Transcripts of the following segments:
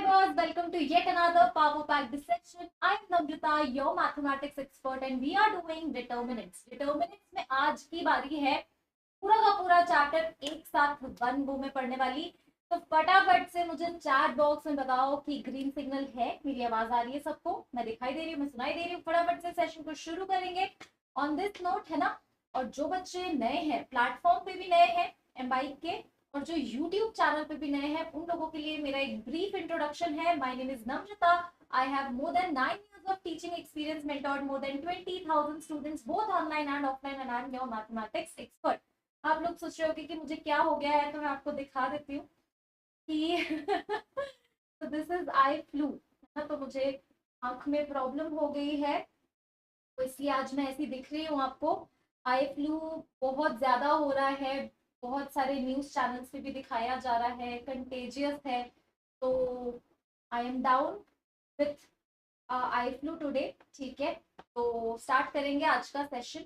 boys, welcome to yet another power packed session. I am Namrita, your mathematics expert, and we are doing determinants. Determinants में आज की बारी है पूरा का पूरा चैप्टर एक साथ वन गो में पढ़ने वाली। तो फटाफट से मुझे चैट बॉक्स में बताओ कि ग्रीन सिग्नल है, मेरी आवाज आ रही है सबको, मैं दिखाई दे रही हूँ, मैं सुनाई दे रही हूँ। फटाफट से सेशन को शुरू करेंगे ऑन दिस नोट, है ना। और जो बच्चे नए हैं, प्लेटफॉर्म पे भी नए हैं एमबाइक के, और जो YouTube चैनल पे भी नए हैं, उन लोगों के लिए मेरा एक ब्रीफ इंट्रोडक्शन है। My name is Namrata. I have more than 9 years of teaching experience, mentored more than 20,000 students both online and offline, and I am your mathematics expert. आप लोग सोच रहे होंगे कि मुझे क्या हो गया है, तो मैं आपको दिखा देती हूँ कि तो दिस इज आई फ्लू, है ना। तो मुझे आंख में प्रॉब्लम हो गई है, तो इसलिए आज मैं ऐसी दिख रही हूँ आपको। आई फ्लू बहुत ज्यादा हो रहा है, बहुत सारे न्यूज चैनल्स पे भी दिखाया जा रहा है, कंटेजियस है। तो I am down with eye flu today, ठीक है। तो स्टार्ट करेंगे आज का session.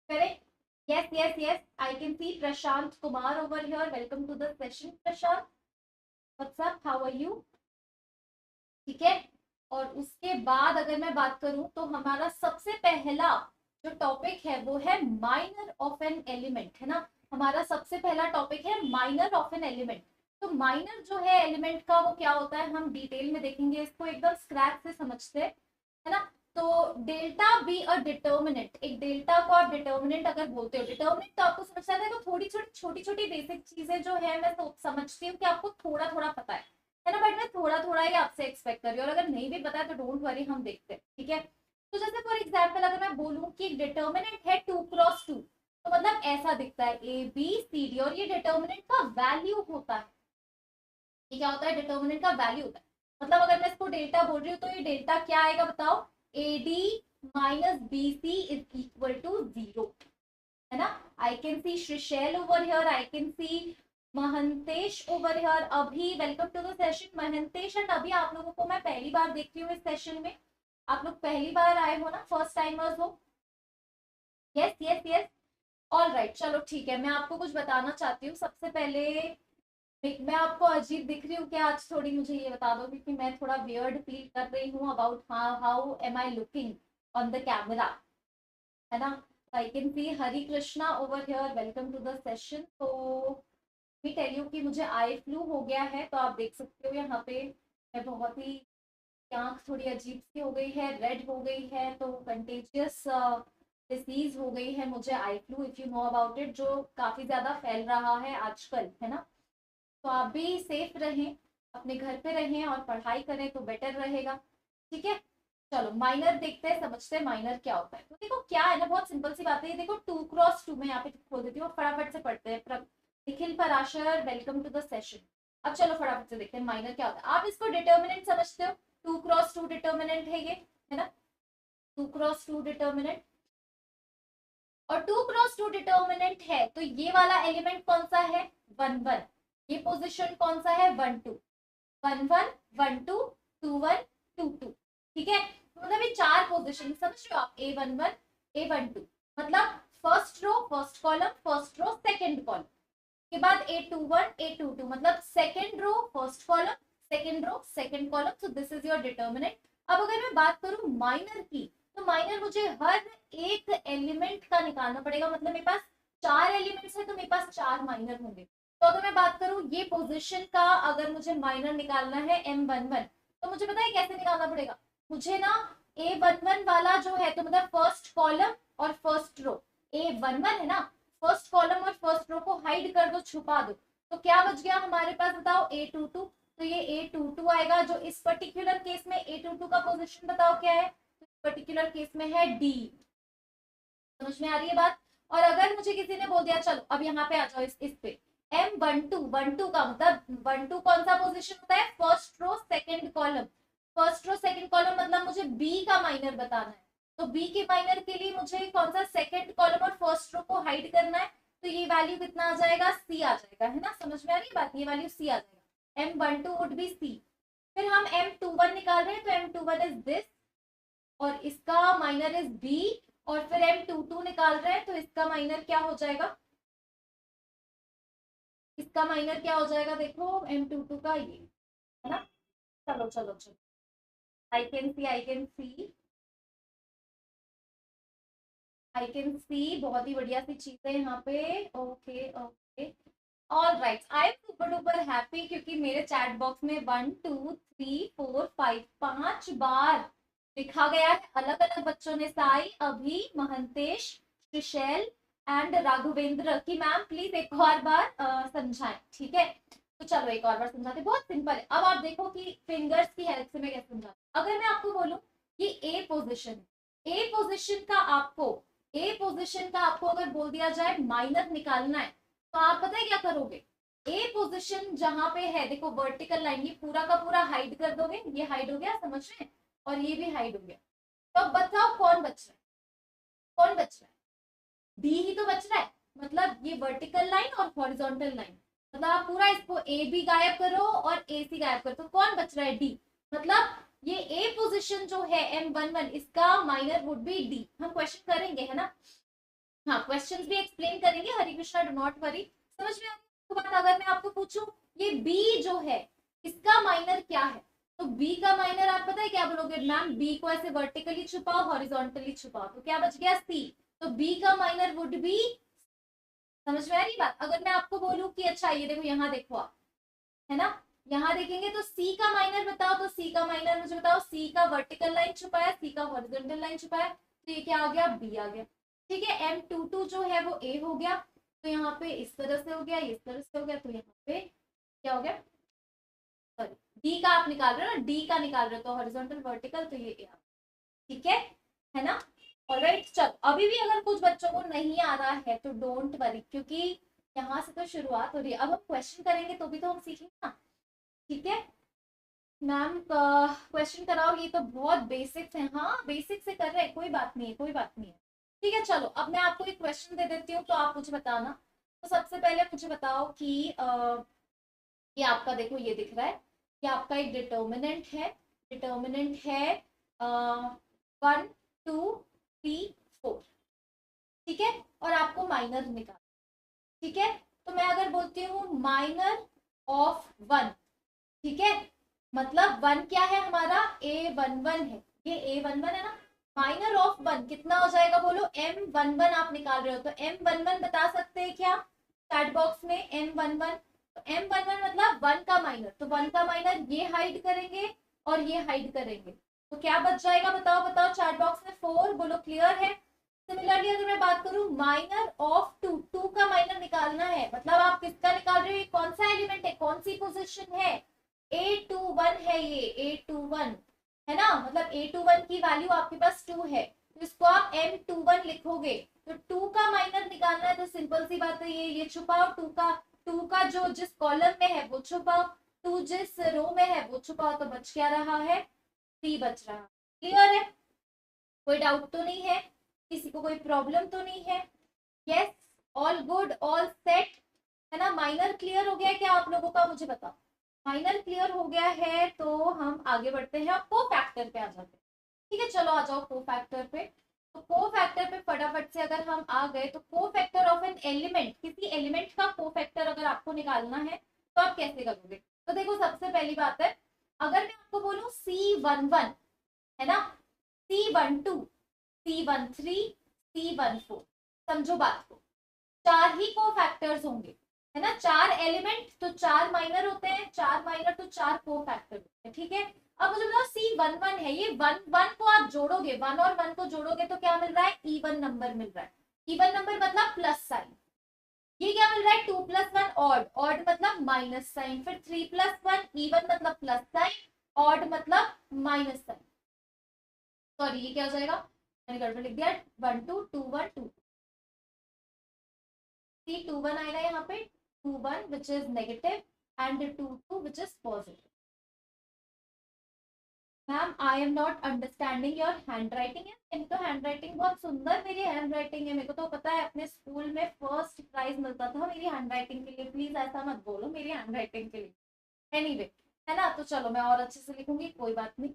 Correct, yes yes yes, I can see Prashant Kumar over here. Welcome to the session Prashant. What's up, how are you? ठीक है। और उसके बाद अगर मैं बात करूं तो हमारा सबसे पहला जो टॉपिक है वो है माइनर ऑफ एन एलिमेंट, है ना। हमारा सबसे पहला टॉपिक है माइनर ऑफ एन एलिमेंट। तो माइनर जो है एलिमेंट का वो क्या होता है, हम डिटेल में देखेंगे, इसको एकदम स्क्रैच से समझते हैं, है ना। तो डेल्टा बी अ डिटर्मिनेंट, एक डेल्टा को आप डिटर्मिनेंट अगर बोलते हो, डिटर्मिनेंट तो आपको समझ आता है। तो थोड़ी छोटी छोटी बेसिक चीजें जो है मैं समझती हूँ कि आपको थोड़ा थोड़ा पता है ना। बट मैं थोड़ा थोड़ा ही आपसे एक्सपेक्ट कर रही हूँ, और अगर नहीं भी पता है तो डोंट वरी, हम देखते हैं, ठीक है। तो जैसे फॉर एग्जाम्पल अगर मैं बोलूँ कि डिटर्मिनेंट है 2x2, तो मतलब ऐसा दिखता है ए बी सी डी, और ये डिटर्मिनेंट का वैल्यू होता है। ये क्या होता है, डिटर्मिनेंट का वैल्यू होता है। मतलब अगर मैं इसको डेल्टा बोल रही हूँ तो ये डेल्टा क्या आएगा बताओ, A D minus B C is equal to 0, है ना। I can see Shrishail over here, I can see Mahantesh over here. अभी welcome to the session Mahantesh and अभी, आप लोगों को मैं पहली बार देख रही हूँ इस सेशन में। आप लोग पहली बार आए हो ना, फर्स्ट टाइमर्स हो। Yes yes yes, all right, चलो ठीक है। मैं आपको कुछ बताना चाहती हूँ। सबसे पहले मैं आपको अजीब दिख रही हूँ क्या आज? थोड़ी मुझे ये बता दो, क्योंकि मैं थोड़ा वियर्ड फील कर रही हूँ about how am I looking on the camera, है ना। I can see Hari Krishna over here, welcome to the session. तो मैं टेल यू कि मुझे आई फ्लू हो गया है, तो आप देख सकते हो यहाँ पे मैं बहुत ही, आंख थोड़ी अजीब सी हो गई है, रेड हो गई है। तो कंटेजियस डिसीज हो गई है मुझे eye flu, if you know about it, जो काफी ज्यादा फैल रहा है आजकल, है ना। तो आप भी सेफ रहें, अपने घर पे रहें और पढ़ाई करें तो बेटर रहेगा, ठीक है। चलो माइनर देखते हैं, समझते हैं माइनर क्या होता है। तो देखो क्या है ना, बहुत सिंपल सी बात है। ये देखो 2x2 में यहाँ पे खोल देती हूँ, फटाफट से पढ़ते हैं। Nikhil Parashar, welcome to the session. अब चलो फटाफट से देखते हैं माइनर क्या होता है। आप इसको डिटर्मिनेंट समझते हो, 2x2 डिटर्मिनेंट है ये, है ना, 2x2 डिटर्मिनेंट। और 2x2 डिटर्मिनेंट है तो ये वाला एलिमेंट कौन सा है, 1 1। ये पोजीशन कौन सा है, 1 2, 1 1 1 2 2 1 2 2, ठीक है। तो मतलब ये चार पोजीशन समझ रहे हो आप, A11 A12, मतलब first row first column, first row second column के बाद A21 A22, मतलब second row first column, second row second column. So this is your determinant. अब अगर मैं बात करूं माइनर की, तो माइनर मुझे हर एक एलिमेंट का निकालना पड़ेगा। मतलब मेरे पास 4 एलिमेंट्स है तो मेरे पास 4 माइनर होंगे। तो अगर मैं बात करूं ये पोजीशन का, अगर मुझे माइनर निकालना है M11, तो मुझे पता है कैसे निकालना पड़ेगा। मुझे ना A11 वाला जो है, तो मतलब फर्स्ट कॉलम और फर्स्ट रो, A11 है ना, फर्स्ट कॉलम और फर्स्ट रो को हाइड कर दो, छुपा दो। तो क्या बच गया हमारे पास बताओ, A22। तो ये A22 आएगा, जो इस पर्टिकुलर केस में A22 का पोजीशन बताओ क्या है, तो इस पर्टिकुलर केस में है D। समझ में आ रही है बात। और अगर मुझे किसी ने बोल दिया, चलो अब यहाँ पे आ जाओ इस पे, M12 का मतलब 12 कौन सा पोजीशन होता है, first row second column. First row second column मतलब मुझे B का माइनर बताना है। तो B के माइनर के लिए मुझे कौन सा, सेकंड कॉलम और फर्स्ट रो को हाइड करना है। तो ये वैल्यू कितना आ जाएगा, C आ जाएगा, है ना। समझ में आ रही बात, ये वैल्यू C आ जाएगा, M12 वुड बी C। फिर हम M21 निकाल रहे हैं, तो M21 इज दिस, और इसका माइनर इज B। और फिर M22 निकाल रहे हैं, तो इसका माइनर क्या हो जाएगा, इसका माइनर क्या हो जाएगा, देखो M22 का ये, है ना। चलो चलो चलो, आई can C, I can C, I can सी, बहुत ही बढ़िया सी चीज है यहाँ पे। Okay okay, all right, I am super duper happy क्योंकि मेरे चैट बॉक्स में 1 2 3 4 5 5 बार लिखा गया है अलग अलग बच्चों ने, साई, अभी, महंतेश, श्रीशैल एंड राघवेंद्र की मैम प्लीज एक और बार समझाएं, ठीक है। तो चलो एक और बार समझाते, बहुत सिंपल है। अब आप देखो कि फिंगर्स की हेल्प से मैं कैसे समझाती। अगर मैं आपको बोलूं ये ए पोजिशन, ए पोजिशन का आपको, ए पोजिशन का आपको अगर बोल दिया जाए माइनर निकालना है, तो आप पता है क्या करोगे, ए पोजिशन जहां पे है देखो वर्टिकल लाइन, ये पूरा का पूरा हाइड कर दोगे, ये हाइड हो गया, समझ रहे हैं, और ये भी हाइड हो गया। तो अब बताओ कौन बच रहा है, कौन बच रहा है, डी ही तो बच रहा है। मतलब ये वर्टिकल लाइन और हॉरिजॉन्टल लाइन, मतलब आप पूरा इसको ए भी गायब करो और ए सी गायब करो, तो कौन बच रहा है, डी। मतलब ये ए पोजिशन जो है M11, इसका माइनर वुड बी डी। हम क्वेश्चन करेंगे, है ना, हाँ क्वेश्चंस भी एक्सप्लेन करेंगे, हरे कृष्णा डू नॉट वरी। समझ में आ गई बात। अगर मैं आपको पूछूं ये बी जो है इसका माइनर क्या है, तो बी का माइनर आप पता है क्या बोलोगे, मैम बी को ऐसे वर्टिकली छुपाओ, हॉरिजॉन्टली छुपाओ, तो क्या बच गया, सी। तो बी का माइनर वुड बी, समझ में आ रही बात। अगर मैं आपको बोलूं कि अच्छा ये देखो यहाँ देखो आप, है ना, यहाँ देखेंगे तो सी का माइनर बताओ, तो सी का माइनर मुझे बताओ, सी का वर्टिकल लाइन छुपाया, सी का हॉरिजॉन्टल लाइन छुपाया, तो ये क्या आ गया, बी आ गया, ठीक है। M22 जो है वो ए हो गया, तो यहाँ पे इस तरह से हो गया, इस तरह से हो गया, तो यहाँ पे क्या हो गया, सॉरी डी का आप निकाल रहे हो ना, डी का निकाल रहे हो तो हॉरिजॉन्टल वर्टिकल, तो ये आ, ठीक है ना। ऑलराइट, चलो अभी भी अगर कुछ बच्चों को नहीं आ रहा है तो डोंट वरी, क्योंकि यहाँ से तो शुरुआत हो रही है, अब हम क्वेश्चन करेंगे तो भी तो हम सीखेंगे ना, ठीक है। मैम क्वेश्चन कराओ, ये तो बहुत बेसिक्स है, हाँ बेसिक से कर रहे हैं, कोई बात नहीं है, कोई बात नहीं है, ठीक है। चलो अब मैं आपको एक क्वेश्चन दे देती हूँ, तो आप मुझे बताना। तो सबसे पहले मुझे बताओ कि ये आपका देखो ये दिख रहा है, ये आपका एक डिटर्मिनेंट है, डिटर्मिनेंट है 1 2 3 4, ठीक है, और आपको माइनर निकाल, ठीक है। तो मैं अगर बोलती हूँ माइनर ऑफ 1, ठीक है, मतलब 1 क्या है हमारा, A11 है, ये A11 है ना, माइनर ऑफ 1 कितना हो जाएगा बोलो, M11 आप निकाल रहे हो, तो M11 बता सकते हैं क्या चैट बॉक्स में, M11, तो M11 मतलब 1 का माइनर, तो 1 का माइनर ये हाइड करेंगे और ये हाइड करेंगे, तो क्या बच जाएगा, बताओ बताओ चैट बॉक्स में, 4 बोलो, क्लियर है। सिमिलरली अगर मैं बात करूं माइनर ऑफ 2, 2 का माइनर निकालना है, मतलब आप किसका निकाल रहे हो, कौन सा एलिमेंट है, कौन सी पोजीशन है, A21 है, ये A21 है ना, मतलब A21 की वैल्यू आपके पास 2 है, तो इसको आप M21 लिखोगे, तो 2 का माइनर निकालना है, तो सिंपल सी बात है, ये छुपाओ, 2 का जो जिस कॉलम में है वो छुपाओ, 2 जिस रो में है वो छुपाओ, तो बच क्या रहा है, 3 बच रहा। क्लियर है, कोई डाउट तो नहीं है, किसी को कोई प्रॉब्लम तो नहीं है, yes, all good, all set, है ना। माइनर क्लियर हो गया क्या आप लोगों का, मुझे बताओ, माइनर क्लियर हो गया है तो हम आगे बढ़ते हैं, अब को फैक्टर पे आ जाते हैं, ठीक है। चलो आ जाओ को फैक्टर पे, तो को फैक्टर पे फटाफट से अगर हम आ गए, तो को फैक्टर ऑफ एन एलिमेंट, किसी एलिमेंट का को फैक्टर अगर आपको निकालना है तो आप कैसे करोगे। तो देखो सबसे पहली बात है, अगर मैं आपको बोलूं C11, है ना, C12, C13, C14, समझो बात को, 4 ही को फैक्टर्स होंगे, है ना, 4 एलिमेंट तो 4 माइनर होते हैं, 4 माइनर तो 4 को फैक्टर होते हैं, ठीक है। अब मुझे बताओ C11 है, ये 1 1 को आप जोड़ोगे, 1 और 1 को जोड़ोगे तो क्या मिल रहा है, इवन नंबर मिल रहा है, इवन नंबर मतलब प्लस साइन, ये क्या मिल रहा है, 2 + 1 ऑड, ऑड मतलब माइनस साइन, फिर 3 + 1 इवन मतलब प्लस साइन, ऑड मतलब माइनस साइन, सॉरी ये क्या हो जाएगा, मैंने गड़बड़ लिख दिया, 1 2 2 1 2, C21 आएगा यहाँ पे, 21 which is negative and 22 which is positive. Ma'am I am not understanding your hand writing है, मेरी तो हैंड राइटिंग बहुत सुंदर, मेरी हैंड राइटिंग है, मेरे को तो पता है अपने स्कूल में फर्स्ट प्राइज मिलता था मेरी हैंड राइटिंग के लिए, प्लीज ऐसा मत बोलो मेरी हैंड राइटिंग के लिए, एनीवे है ना, तो चलो मैं और अच्छे से लिखूंगी, कोई बात नहीं।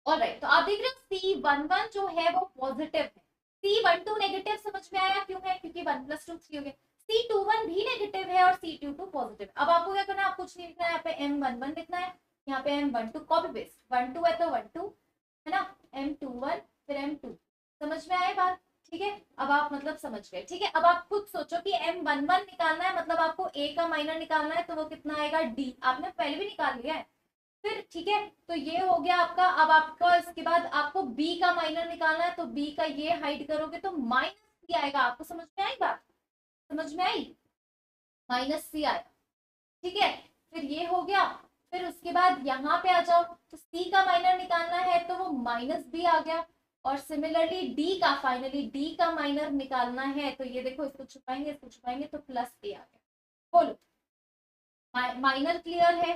ऑलराइट, तो आप देख रहे हो C11 जो है वो पॉजिटिव है, C12 नेगेटिव, समझ में आया क्यों है, क्योंकि 1 + 2 3 हो गया, C21 भी नेगेटिव है और C22 पॉजिटिव। अब आपको क्या करना है, आप कुछ नहीं लिखना है, यहाँ पे M11 लिखना है, यहाँ पे M12 कॉपी पेस्ट, 12 है तो 12 है ना, M21 फिर M2। समझ में आए बात? ठीक है, अब आप मतलब समझ गए। ठीक है, अब आप खुद सोचो कि M11 निकालना है, मतलब आपको A का माइनर निकालना है, तो वो कितना आएगा D, आपने पहले भी निकाल लिया है फिर। ठीक है, तो ये हो गया आपका। अब आपका इसके बाद आपको B का माइनर निकालना है, तो B का ये हाइड करोगे तो -C आएगा। आपको समझ में आई बात? समझ में आई? -C आया। ठीक है, फिर ये हो गया। फिर उसके बाद यहाँ पे आ जाओ, तो C का माइनर निकालना है तो वो -B आ गया। और सिमिलरली D का, फाइनली D का माइनर निकालना है, तो ये देखो, इसको छुपाएंगे, इसको छुपाएंगे, तो +A आ गया। बोलो, माइनर क्लियर है,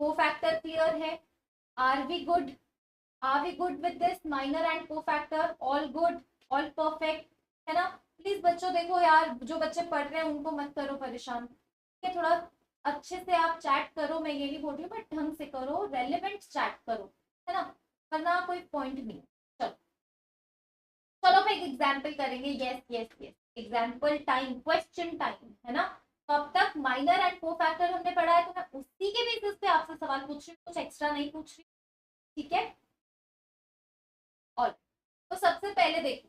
कोफैक्टर क्लियर है, are we good? Are we good with this minor and cofactor? All good, all perfect, है ना? प्लीज बच्चों देखो यार, जो बच्चे पढ़ रहे हैं उनको मत करो परेशान, ठीक है? थोड़ा अच्छे से आप चैट करो, मैं ये नहीं बोल रही हूँ, बट ढंग से करो, रेलेवेंट चैट करो, है ना? वरना कोई पॉइंट नहीं। चलो चलो फिर एग्जाम्पल करेंगे। Yes yes yes, example time, question time, है ना? तो अब तक माइनर एंड कोफैक्टर हमने पढ़ा है, तो मैं उसी के बेसिस पे आपसे सवाल पूछ रही हूँ, कुछ एक्स्ट्रा नहीं पूछ रही। ठीक है, और तो सबसे पहले देखो,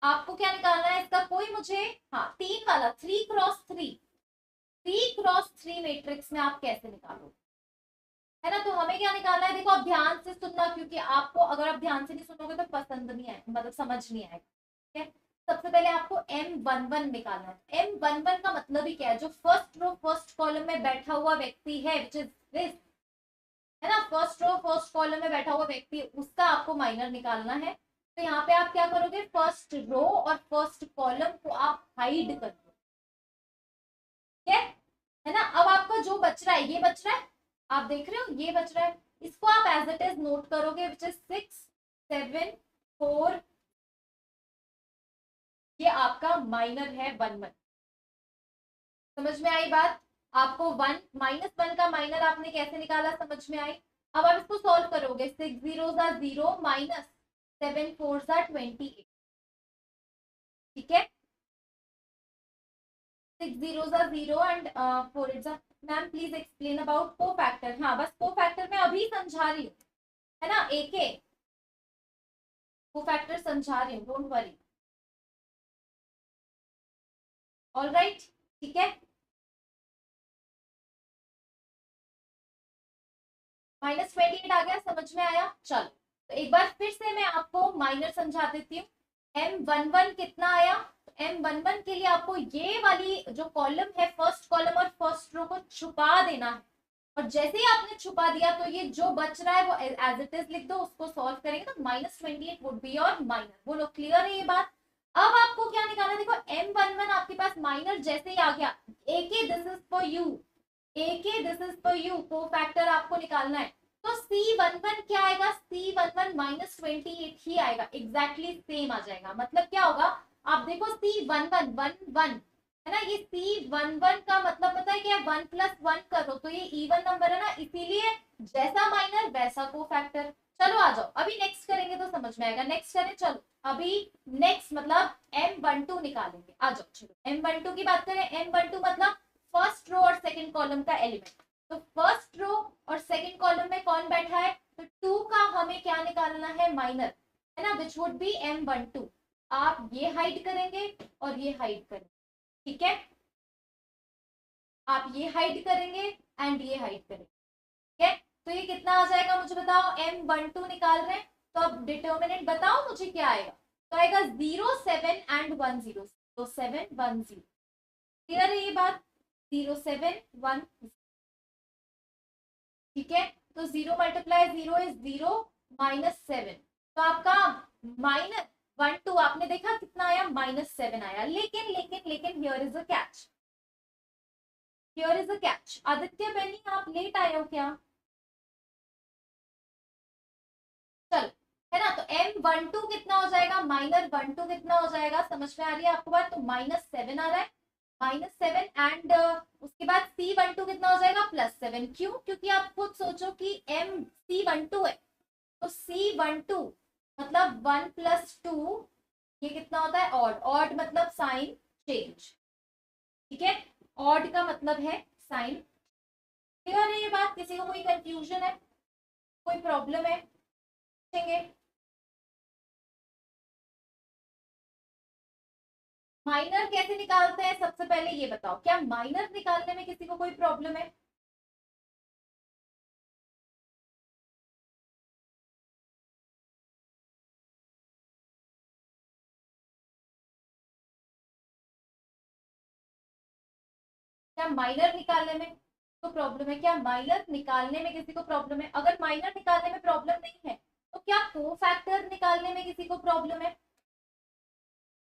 आपको क्या निकालना है इसका, कोई मुझे, हाँ 3 वाला, 3x3, 3x3 मैट्रिक्स में आप कैसे निकालोगे, है ना? तो हमें क्या निकालना है, देखो आप ध्यान से सुनना, क्योंकि आपको अगर आप ध्यान से नहीं सुनोगे तो पसंद नहीं आएगा, मतलब समझ नहीं आएगा। ठीक है, सबसे पहले आपको M11 निकालना है। M11 का मतलब ही क्या है, जो फर्स्ट रो फर्स्ट कॉलम में बैठा हुआ व्यक्ति है, विच इज दिस, है ना? फर्स्ट रो फर्स्ट कॉलम में बैठा हुआ व्यक्ति, उसका आपको माइनर निकालना है। तो यहाँ पे आप क्या करोगे, फर्स्ट रो और फर्स्ट कॉलम को आप हाइड कर दो, है ना? अब आपका जो बच रहा है, ये बच रहा है, आप देख रहे हो, ये बच रहा है, इसको आप एज इट इज नोट करोगे, विच इज 6 7 4, ये आपका माइनर है 1 1। समझ में आई बात? आपको -1 का माइनर आपने कैसे निकाला, समझ में आई? अब आप इसको सॉल्व करोगे, 6 0 0 -7 4 28। ठीक है, 6 0 0 and 4 8। Ma'am please explain about cofactor. हाँ बस कोफैक्टर मैं अभी समझा रही हूँ, है ना? एके कोफैक्टर समझा रही हूँ, डोंट वरी। ऑल राइट, ठीक है। -28 आ गया, समझ में आया? चलो, तो एक बार फिर से मैं आपको माइनर समझा देती हूँ। M11 कितना आया? M11 के लिए आपको ये वाली जो कॉलम है, फर्स्ट कॉलम और फर्स्ट रो को छुपा देना है, और जैसे ही आपने छुपा दिया तो ये जो बच रहा है वो एज इट इज लिख दो, उसको सॉल्व करेंगे तो -28 वुड बी योर माइनर। बोलो क्लियर है ये बात? अब आपको क्या निकालना है, देखो M11 आपके पास माइनर जैसे ही आ गया, AK this is for you, AK this is for you, cofactor आपको निकालना है, तो C11 क्या आएगा, C11 -28 ही आएगा, एग्जैक्टली सेम आ जाएगा। मतलब क्या होगा, आप देखो C11 1 1, है ना? ये C11 का मतलब पता है क्या, 1 + 1 करो तो ये इवन नंबर है ना, इसीलिए जैसा माइनर वैसा कोफैक्टर। चलो आ जाओ, अभी नेक्स्ट करेंगे तो समझ में आएगा। नेक्स्ट करें, चलो अभी नेक्स्ट मतलब M12 निकालेंगे। आ जाओ, चलो M12 की बात करें। M12 मतलब फर्स्ट रो और सेकंड कॉलम का एलिमेंट। तो फर्स्ट रो और सेकंड कॉलम में कौन बैठा है, तो 2 का हमें क्या निकालना है, माइनर, है ना, विच वुड बी M12। आप ये हाइड करेंगे और ये हाइड करेंगे, ठीक है? आप ये हाइड करेंगे एंड ये हाइड करेंगे, ठीक है? तो ये कितना आ जाएगा मुझे बताओ, M12 निकाल रहे हैं, तो अब डिटर्मिनेंट बताओ मुझे क्या आएगा। तो आएगा 0 7 एंड 1 0, तो 7 1 0। क्लियर है ये बात? 0 7 1, ठीक है? तो 0 × 0 इज 0 -7, तो आपका -1 2 आपने देखा कितना आया, -7 आया। लेकिन लेकिन लेकिन here is a catch, here is a catch. Aditya Beni आप लेट आए हो क्या? चलो, है ना? तो M12 कितना हो जाएगा, -12 कितना हो जाएगा, समझ में आ रही है आपको बात? तो -7 आ रहा है, -7 एंड उसके बाद C12 कितना हो जाएगा, +7। क्यों? क्योंकि आप खुद सोचो कि C12 है, तो C12 मतलब 1 + 2, ये कितना होता है, ऑड। ऑड मतलब साइन चेंज। ठीक है, ऑड का मतलब है साइन। क्लियर है ये बात? किसी को कोई कंफ्यूजन है, कोई प्रॉब्लम है? पूछेंगे। माइनर कैसे निकालते हैं सबसे पहले ये बताओ, क्या माइनर निकालने में किसी को कोई प्रॉब्लम है? क्या माइनर निकालने में तो प्रॉब्लम है? क्या माइनर निकालने में किसी को प्रॉब्लम है? अगर माइनर निकालने में प्रॉब्लम नहीं है तो क्या कोफैक्टर निकालने में किसी को प्रॉब्लम है?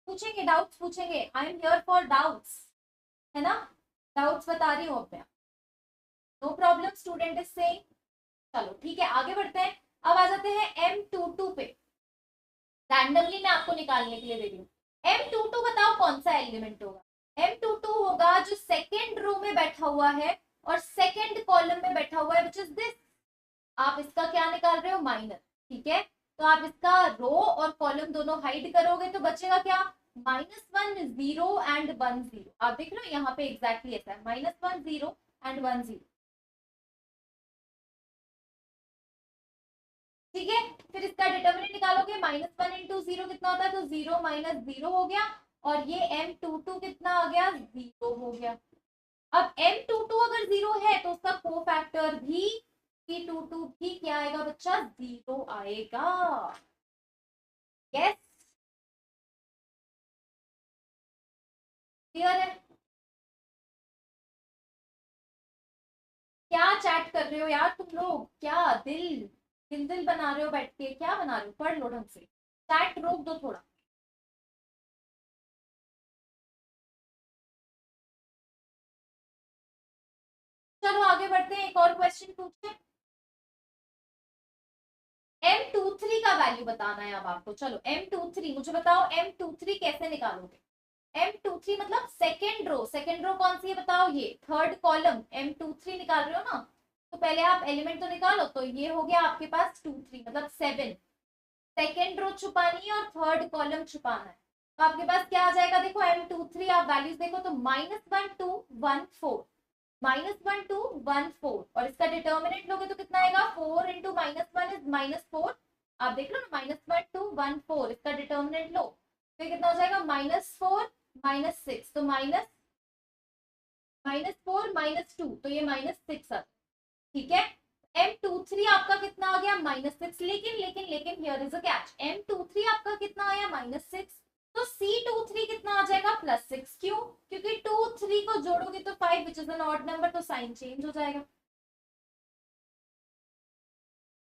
पूछेंगे, डाउट्स पूछेंगे। I am here for doubts, है ना? डाउट्स बता रही हूँ मैं। No problem student is saying. चलो ठीक है, आगे बढ़ते हैं। अब आ जाते हैं M22 पे। रैंडमली मैं आपको निकालने के लिए दे रही हूँ। M22 बताओ कौन सा एलिमेंट होगा? M22 होगा जो सेकेंड रो में बैठा हुआ है और सेकेंड कॉलम में बैठा हुआ है, विच इज दिस। आप इसका क्या निकाल रहे हो? माइनर। ठीक है, तो आप इसका रो और कॉलम दोनों हाइड करोगे तो बचेगा क्या? -1 0 एंड 1 0। आप देख रहे हो यहाँ पे एग्जैक्टली ऐसा है, -1 0 एंड 1 0। ठीक है, फिर इसका डिटर्मिनेंट निकालोगे। -1 इंटू 0 कितना होता है? तो 0 माइनस 0 हो गया। और ये M22 कितना आ गया? 0 हो गया। अब M22 अगर 0 है तो उसका कोफैक्टर भी C22 भी क्या आएगा बच्चा? 0 आएगा। यस, क्लियर है? क्या चैट कर रहे हो यार तुम लोग? क्या दिल दिल दिल बना रहे हो बैठ के? क्या बना रहे हो? पढ़ लो ढंग से, चैट रोक दो थोड़ा। चलो आगे बढ़ते हैं, एक और क्वेश्चन पूछते हैं। M23 का वैल्यू बताना है अब आपको। चलो M23 मुझे बताओ, M23 कैसे निकालोगे? M23 मतलब सेकेंड रो। सेकेंड रो कौन सी है बताओ? ये थर्ड कॉलम M23 निकाल रहे हो ना? तो पहले आप एलिमेंट तो निकालो। तो ये हो गया आपके पास 23 मतलब 7। सेकेंड रो छुपानी है और थर्ड कॉलम छुपाना है। तो आपके पास क्या आ जाएगा? देखो M23 आप वैल्यूज देखो तो -1 2 1 4, -1 2 1 4। और इसका डिटर्मिनेंट लोगे तो कितना आएगा? 4 इंटू -1 इज -4। आप देख लो ना, -1 2 1 4, इसका डिटर्मिनेंट लो तो ये कितना हो जाएगा? -4 -6। तो -4 -2 तो ये -6 आता। ठीक है, M23 आपका कितना आ गया? -6। लेकिन लेकिन लेकिन here is a catch, M23 आपका कितना आया? -6। तो C23 कितना आ जाएगा? +6। क्यों? क्योंकि 2 3 को जोड़ोगे तो 5 which is an odd number, तो साइन चेंज हो जाएगा।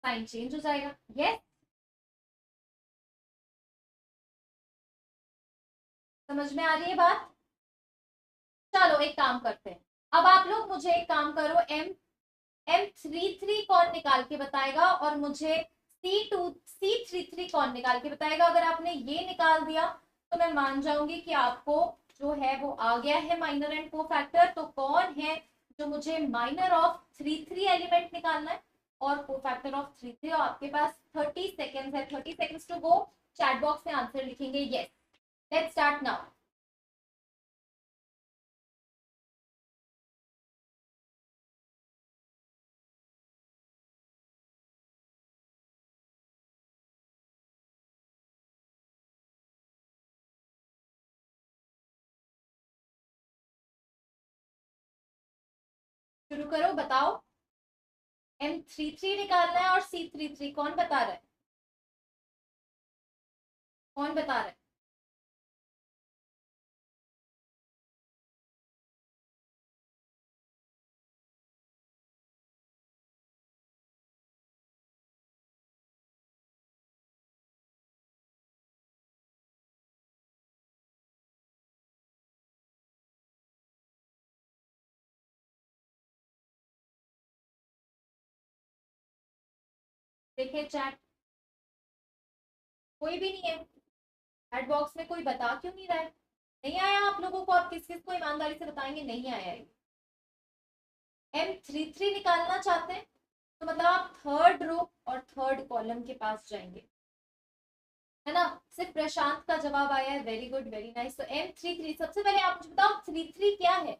साइन चेंज हो जाएगा। यस, समझ में आ रही है बात? चलो एक काम करते हैं। अब आप लोग मुझे एक काम करो, M33 कौन निकाल के बताएगा और मुझे C33 कौन निकाल के बताएगा? अगर आपने ये निकाल दिया तो मैं मान जाऊंगी कि आपको जो है वो आ गया है माइनर एंड कोफैक्टर। तो कौन है जो मुझे माइनर ऑफ 33 एलिमेंट निकालना है और कोफैक्टर ऑफ 33? आपके पास 30 सेकेंड्स है, 30 seconds to go. Chat box में आंसर लिखेंगे। Yes, let's start now. शुरू करो, बताओ। M33 निकालना है और C33 कौन बता रहा है? कौन बता रहा है? देखिए चैट, कोई भी नहीं है चैट बॉक्स में। कोई बता क्यों नहीं रहा है? नहीं आया आप लोगों को? आप किस किस को ईमानदारी से बताएंगे नहीं आया है? M33 निकालना चाहते हैं तो मतलब आप थर्ड रो और थर्ड कॉलम के पास जाएंगे। है ना। सिर्फ प्रशांत का जवाब आया है, वेरी गुड, वेरी नाइस। तो M33, सबसे पहले आप मुझे बताओ 33 क्या है।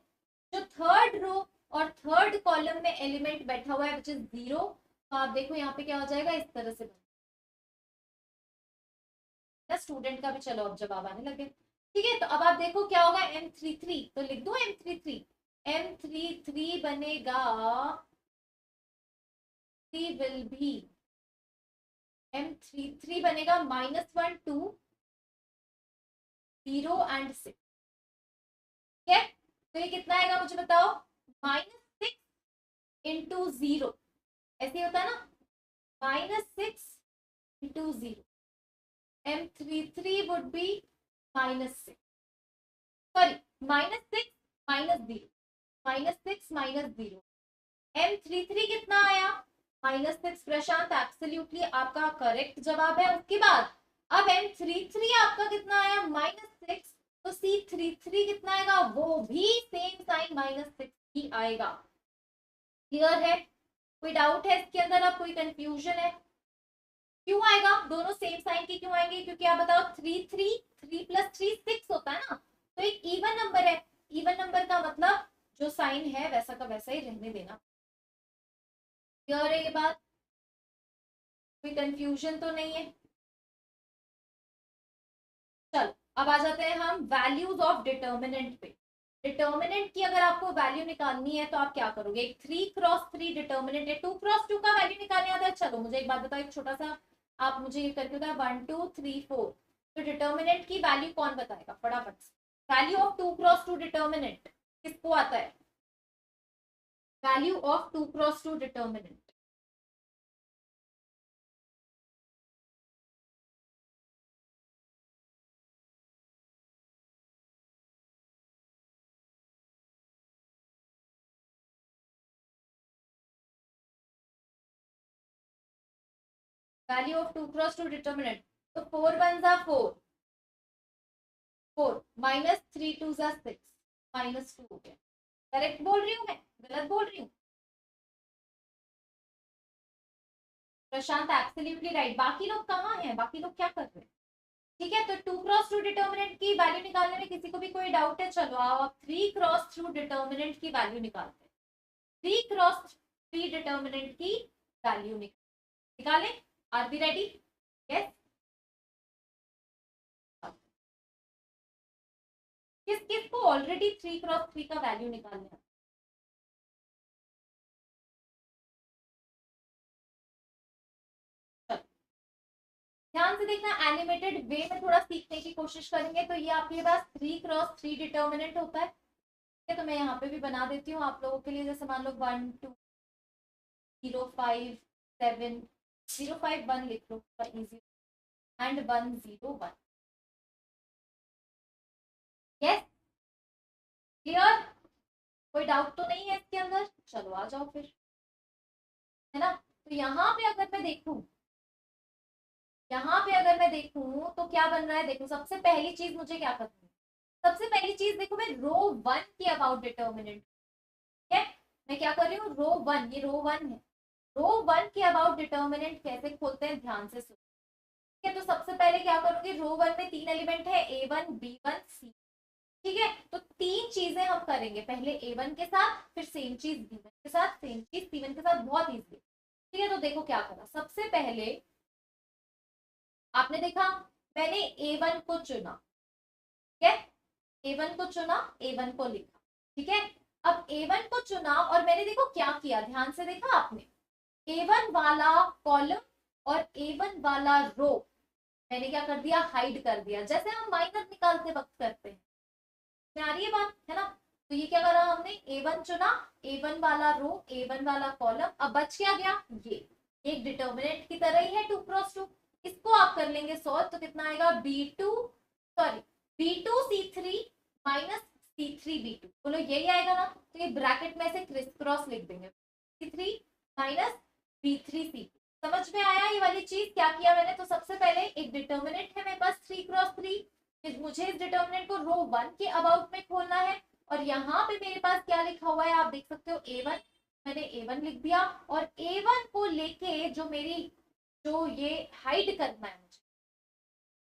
जो थर्ड रो और थर्ड कॉलम में एलिमेंट बैठा हुआ है विच इज 0, तो आप देखो यहाँ पे क्या हो जाएगा, इस तरह से ना। स्टूडेंट का भी चलो अब जवाब आने लगे। ठीक है, तो अब आप देखो क्या होगा M33, तो लिख दो M33। M33 बनेगा, विल भी M33 बनेगा -1 2 0 एंड 6। ठीक है, तो ये कितना आएगा मुझे बताओ, -6 इंटू 0, ऐसे होता है ना, -6 into 0। M33 would be -6, sorry, -6 -0, -6 -0। M33 कितना आया, -6। प्रशांत एब्सोल्युटली आपका करेक्ट जवाब है। उसके बाद अब M33 आपका कितना आया, -6, तो C33 कितना आएगा, वो भी सेम साइन -6 ही आएगा। क्लियर है, कोई डाउट है इसके अंदर, अब कोई कंफ्यूजन है? क्यों आएगा, दोनों सेम साइन के क्यों आएंगे, क्योंकि आप बताओ 3 + 3 6 होता है ना, तो एक इवन नंबर है। इवन नंबर का मतलब जो साइन है वैसा का वैसा ही रहने देना। क्लियर है ये बात, कोई कंफ्यूजन तो नहीं है? चलो अब आ जाते हैं हम वैल्यूज ऑफ डिटर्मिनेंट पे। डिटर्मिनेंट की अगर आपको वैल्यू निकालनी है तो आप क्या करोगे, एक 3 × 3 डिटर्मिनेंट है, 2 × 2 का वैल्यू निकालने आता है। चलो मुझे एक बात बताओ, एक छोटा सा आप मुझे ये करके बताओ, 1 2 3 4, तो डिटर्मिनेंट की वैल्यू कौन बताएगा फटाफट से। वैल्यू ऑफ 2 × 2 डिटर्मिनेंट किसको आता है, value of 2 × 2 determinant. Value of 2 × 2 determinant, तो 4 1 जा 4, 4 -3 2 जा 6, -2 हो गया। करेक्ट बोल रही हूँ मैं, गलत बोल रही हूँ? प्रशांत एब्सोल्युटली राइट। बाकी लोग कहाँ हैं, बाकी लोग क्या कर रहे हैं? ठीक है, तो 2 × 2 डिटर्मिनेंट की वैल्यू निकालने में किसी को भी कोई डाउट है? चलो आओ आप 3 × 2 डिटर्मिनेंट की वैल्यू निकालते हैं। 3 × 3 डिटर्मिनेंट की वैल्यू निकालें। R be ready? यस। किस किस को ऑलरेडी 3 × 3 का वैल्यू निकालना है? ध्यान से देखना, एनिमेटेड वे में थोड़ा सीखने की कोशिश करेंगे। तो ये आपके पास 3 × 3 डिटर्मिनेंट होता है। तो मैं यहाँ पे भी बना देती हूँ आप लोगों के लिए, जैसे मान लो 1 2 0 5 7 0 5 1 लिख लो इजी, एंड 1 0 1। यस, क्लियर, कोई डाउट तो नहीं है इसके अंदर? चलो आ जाओ फिर, है ना। तो यहाँ पे अगर मैं देखूं, यहाँ पे अगर मैं देखूं तो क्या बन रहा है, देखो सबसे पहली चीज मुझे क्या करनी है, सबसे पहली चीज देखो, मैं रो 1 की अबाउट डिटर्मिनेंट, ठीक है, मैं क्या कर रही हूँ, रो 1, ये रो 1 है। रो 1 के अबाउट डिटर्मिनेंट कैसे खोलते हैं, ध्यान से सुनो। ठीक है, तो सबसे पहले क्या करूंगी, रो 1 में 3 एलिमेंट है, A1 B1 C। ठीक है, तो 3 चीजें हम करेंगे, पहले A1 के साथ, फिर सेम चीज B1 के साथ, सेम चीज C1 के साथ, बहुत इजी। ठीक है, तो देखो क्या करा, सबसे पहले आपने देखा मैंने A1 को चुना, ठीक है, A1 को चुना, A1 को लिखा। ठीक है, अब A1 को चुना और मैंने देखो क्या किया, ध्यान से देखा आपने, A1 वाला कॉलम और A1 वाला रो मैंने क्या कर दिया, हाइड कर दिया, जैसे हम माइनर निकालते वक्त करते हैं। आ रही है बात, है ना। तो ये क्या करा हमने, A1 चुना, A1 वाला रो, A1 वाला कॉलम, अब बच क्या गया, ये एक डिटर्मिनेंट की तरह ही है 2 × 2। इसको आप कर लेंगे सॉल्व, तो कितना आएगा, B2 sorry B2 C3 -C3 B2, बोलो यही आएगा ना। तो ये ब्रैकेट में से क्रिस क्रॉस लिख देंगे, C3 -B3 C2। समझ में आया ये वाली चीज, क्या किया मैंने, तो सबसे पहले एक डिटर्मिनेंट है मेरे पास 3 × 3, मुझे इस डिटर्मिनेंट को रो 1 के अबाउट में खोलना है, और यहाँ पे मेरे पास क्या लिखा हुआ है आप देख सकते हो, A1, मैंने A1 लिख दिया, और A1 को लेके जो मेरी, जो ये हाइड करना है मुझे,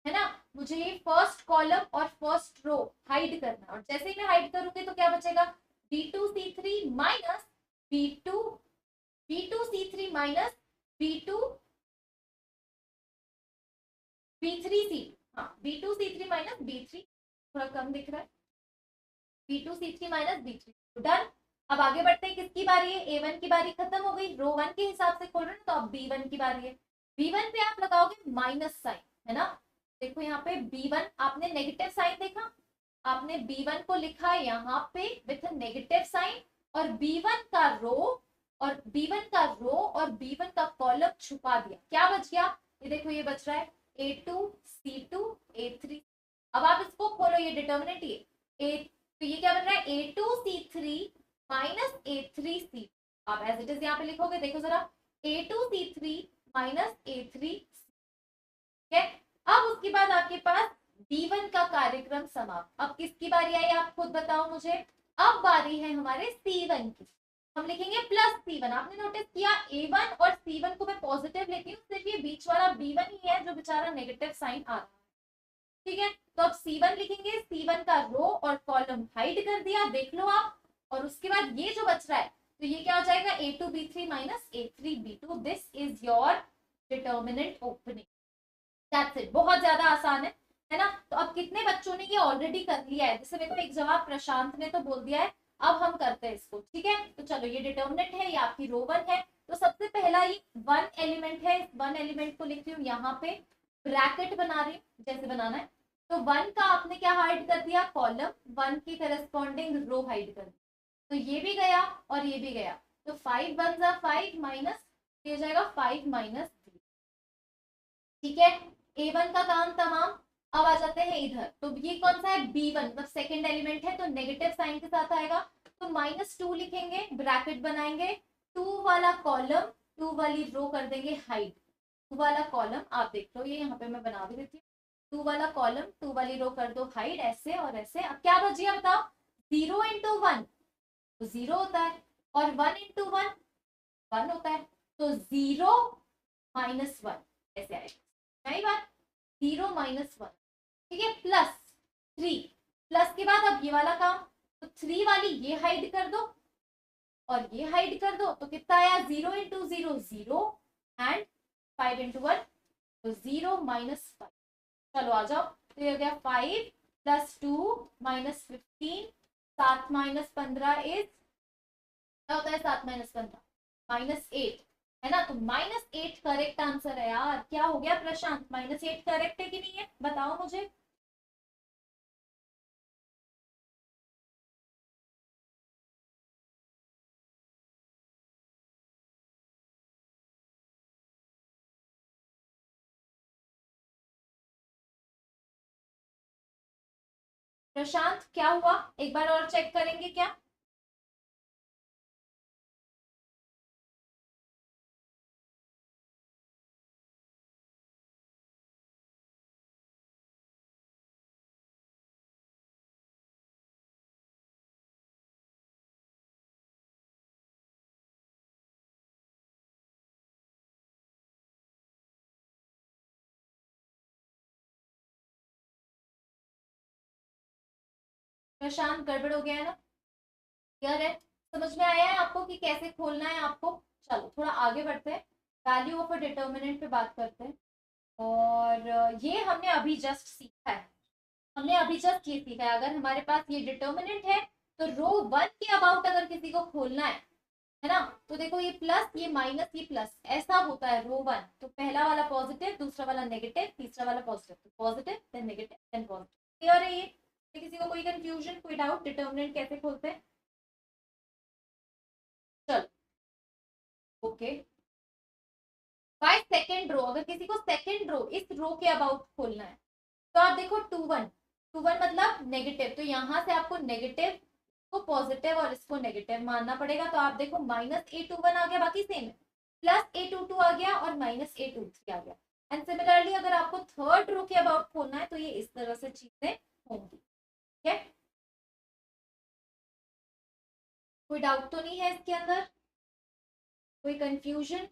है ना। मुझे ये फर्स्ट कॉलम और फर्स्ट रो हाइड करना, और जैसे ही मैं हाइड करूंगी तो क्या बचेगा, B2C3 minus B2 B2C3 minus B2 B3C, हाँ B2C3 माइनस B3, थोड़ा कम दिख रहा है, B2C3 माइनस B3, डन। अब आगे बढ़ते हैं, किसकी बारी है, A1 की बारी खत्म हो गई, रो 1 के हिसाब से खोल रहे हैं, तो अब B1 की बारी है। B1 पे आप लगाओगे माइनस साइन, है ना। देखो यहाँ पे B1 आपने नेगेटिव साइन देखा, आपने B1 को लिखा है यहाँ पे विथ नेगेटिव साइन, और B1 का रो और B1 का कॉलम छुपा दिया, क्या बच गया, ये देखो ये बच रहा है A2 C2 A3। अब आप इसको खोलो, ये डिटर्मिनेंट ये A, तो ये क्या बन रहा है A2C3 माइनस A3C। आप एज इट इज यहाँ पे लिखोगे, देखो जरा A2C3 माइनस A3, ठीक है। अब उसके बाद आपके पास B1 का कार्यक्रम समाप्त। अब किसकी बारी आई आप खुद बताओ मुझे, अब बारी है हमारे C1 की, हम लिखेंगे प्लस C1। आपने नोटिस किया A1 और C1 को मैं पॉजिटिव लेती हूँ, सिर्फ ये बीच वाला B1 ही है जो बेचारा नेगेटिव साइन आ रहा है, ठीक है। तो अब C1 लिखेंगे, C1 का रो और कॉलम हाइड कर दिया, देख लो आप। और उसके बाद ये जो बच रहा है, तो ये क्या हो जाएगा A2B3 minus A3B2, this is your determinant opening, that's it, बहुत ज्यादा आसान है ना। तो अब कितने बच्चों ने ये ऑलरेडी कर लिया है, जैसे मेरे को एक जवाब प्रशांत ने तो बोल दिया है, अब हम करते हैं इसको, ठीक है। तो चलो ये डिटर्मिनेंट है, ये आपकी रो 1 है, तो सबसे पहला ये 1 एलिमेंट है, इस 1 एलिमेंट को लिख रही हूँ यहाँ पे, ब्रैकेट बना रही हूँ जैसे बनाना है। तो 1 का आपने क्या हाइड कर दिया, कॉलम, 1 की करस्पॉन्डिंग रो हाइड कर दी, तो ये भी गया और ये भी गया, तो 5 1 जा 5 माइनस, ये हो जाएगा 5 माइनस, ठीक है। A1 का काम तमाम। अब आ जाते हैं इधर, तो ये कौन सा है B1, मतलब सेकंड एलिमेंट है, तो नेगेटिव साइन के साथ आएगा, तो -2 लिखेंगे, ब्रैकेट बनाएंगे, 2 वाला कॉलम 2 वाली रो कर देंगे हाइड, 2 वाला कॉलम आप देख लो, ये यहाँ पे मैं बना भी देती हूँ, 2 वाला कॉलम 2 वाली रो कर दो हाइड, ऐसे और ऐसे। अब क्या बच गया बताओ, 0 इंटू 1 तो 0 होता है, और 1 इंटू 1 1 होता है, तो 0 माइनस 1 ऐसे आएगा, सही बात, 0 माइनस 1, ठीक है, प्लस 3, प्लस के बाद अब ये वाला काम, तो 3 वाली ये हाइड कर दो और ये हाइड कर दो, तो कितना आया, 0 इंटू 0 0 एंड 5 इंटू 1, तो 0 माइनस 5। चलो आ जाओ, तो ये हो गया 5 प्लस 2 माइनस 15, 7 माइनस 15 इज, क्या होता है 7 माइनस 15 -8, है ना। तो -8 करेक्ट आंसर है यार, क्या हो गया प्रशांत, -8 करेक्ट है कि नहीं है, बताओ मुझे। प्रशांत क्या हुआ, एक बार और चेक करेंगे क्या। प्रशांत गड़बड़ हो गया है ना, क्लियर है, समझ में आया है आपको कि कैसे खोलना है आपको। चलो थोड़ा आगे बढ़ते हैं, वैल्यू ऑफ अ डिटर्मिनेंट पे बात करते हैं। और ये हमने अभी जस्ट सीखा है, हमने अभी जस्ट ये सीखा है, अगर हमारे पास ये डिटर्मिनेंट है, तो रो 1 के अबाउट अगर किसी को खोलना है ना, तो देखो ये प्लस ये माइनस ये प्लस ऐसा होता है रो 1, तो पहला वाला पॉजिटिव, दूसरा वाला नेगेटिव, तीसरा वाला पॉजिटिव, तो positive then negative then positive, clear है ये, तो किसी को कोई कंफ्यूजन कोई डाउट, डिटर्मिनेंट कैसे खोलते हैं। चलो ओके, बाय सेकेंड रो, अगर किसी को सेकेंड रो इस रो के अबाउट खोलना है, तो आप देखो 2 1 मतलब नेगेटिव, तो यहाँ से आपको नेगेटिव को पॉजिटिव और इसको नेगेटिव मानना पड़ेगा, तो आप देखो -A21 आ गया, बाकी सेम है, +A22 आ गया और -A23 आ गया। एंड सिमिलरली अगर आपको थर्ड रो के अबाउट खोलना है, तो ये इस तरह से चीजें होंगी, ठीक है। कोई डाउट तो नहीं है इसके अंदर, कोई कंफ्यूजन।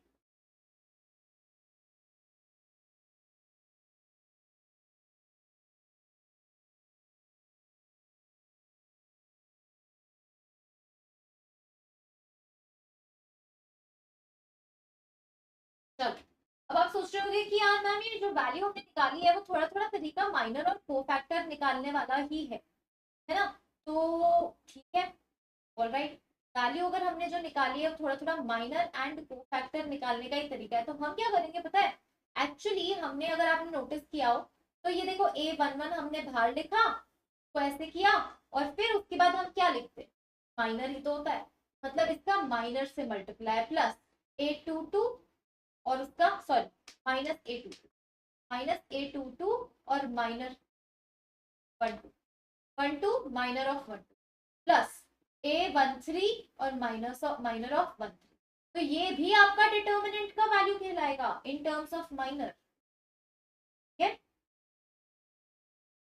अब आप सोच रहे होंगे कि यार मैम ये जो वैल्यू हमने निकाली है वो थोड़ा थोड़ा तरीका माइनर और कोफैक्टर निकालने वाला ही है ना। तो ठीक है, ऑलराइट। वैल्यू अगर हमने जो निकाली है थोड़ा थोड़ा माइनर एंड कोफैक्टर निकालने का ही तरीका है, तो हम क्या करेंगे पता है। एक्चुअली हमने, अगर आपने नोटिस किया हो, तो ये देखो A11 हमने बाहर लिखा, तो ऐसे किया, और फिर उसके बाद हम क्या लिखते हैं, माइनर ही तो होता है, मतलब इसका माइनर से मल्टीप्लाई प्लस A22, और उसका सॉरी माइनस A22 और minor 12, 12 minor of 12 plus A13 और माइनर ऑफ 13। तो ये भी आपका डिटर्मिनेंट का वैल्यू कहलाएगा इन टर्म्स ऑफ माइनर। ठीक है,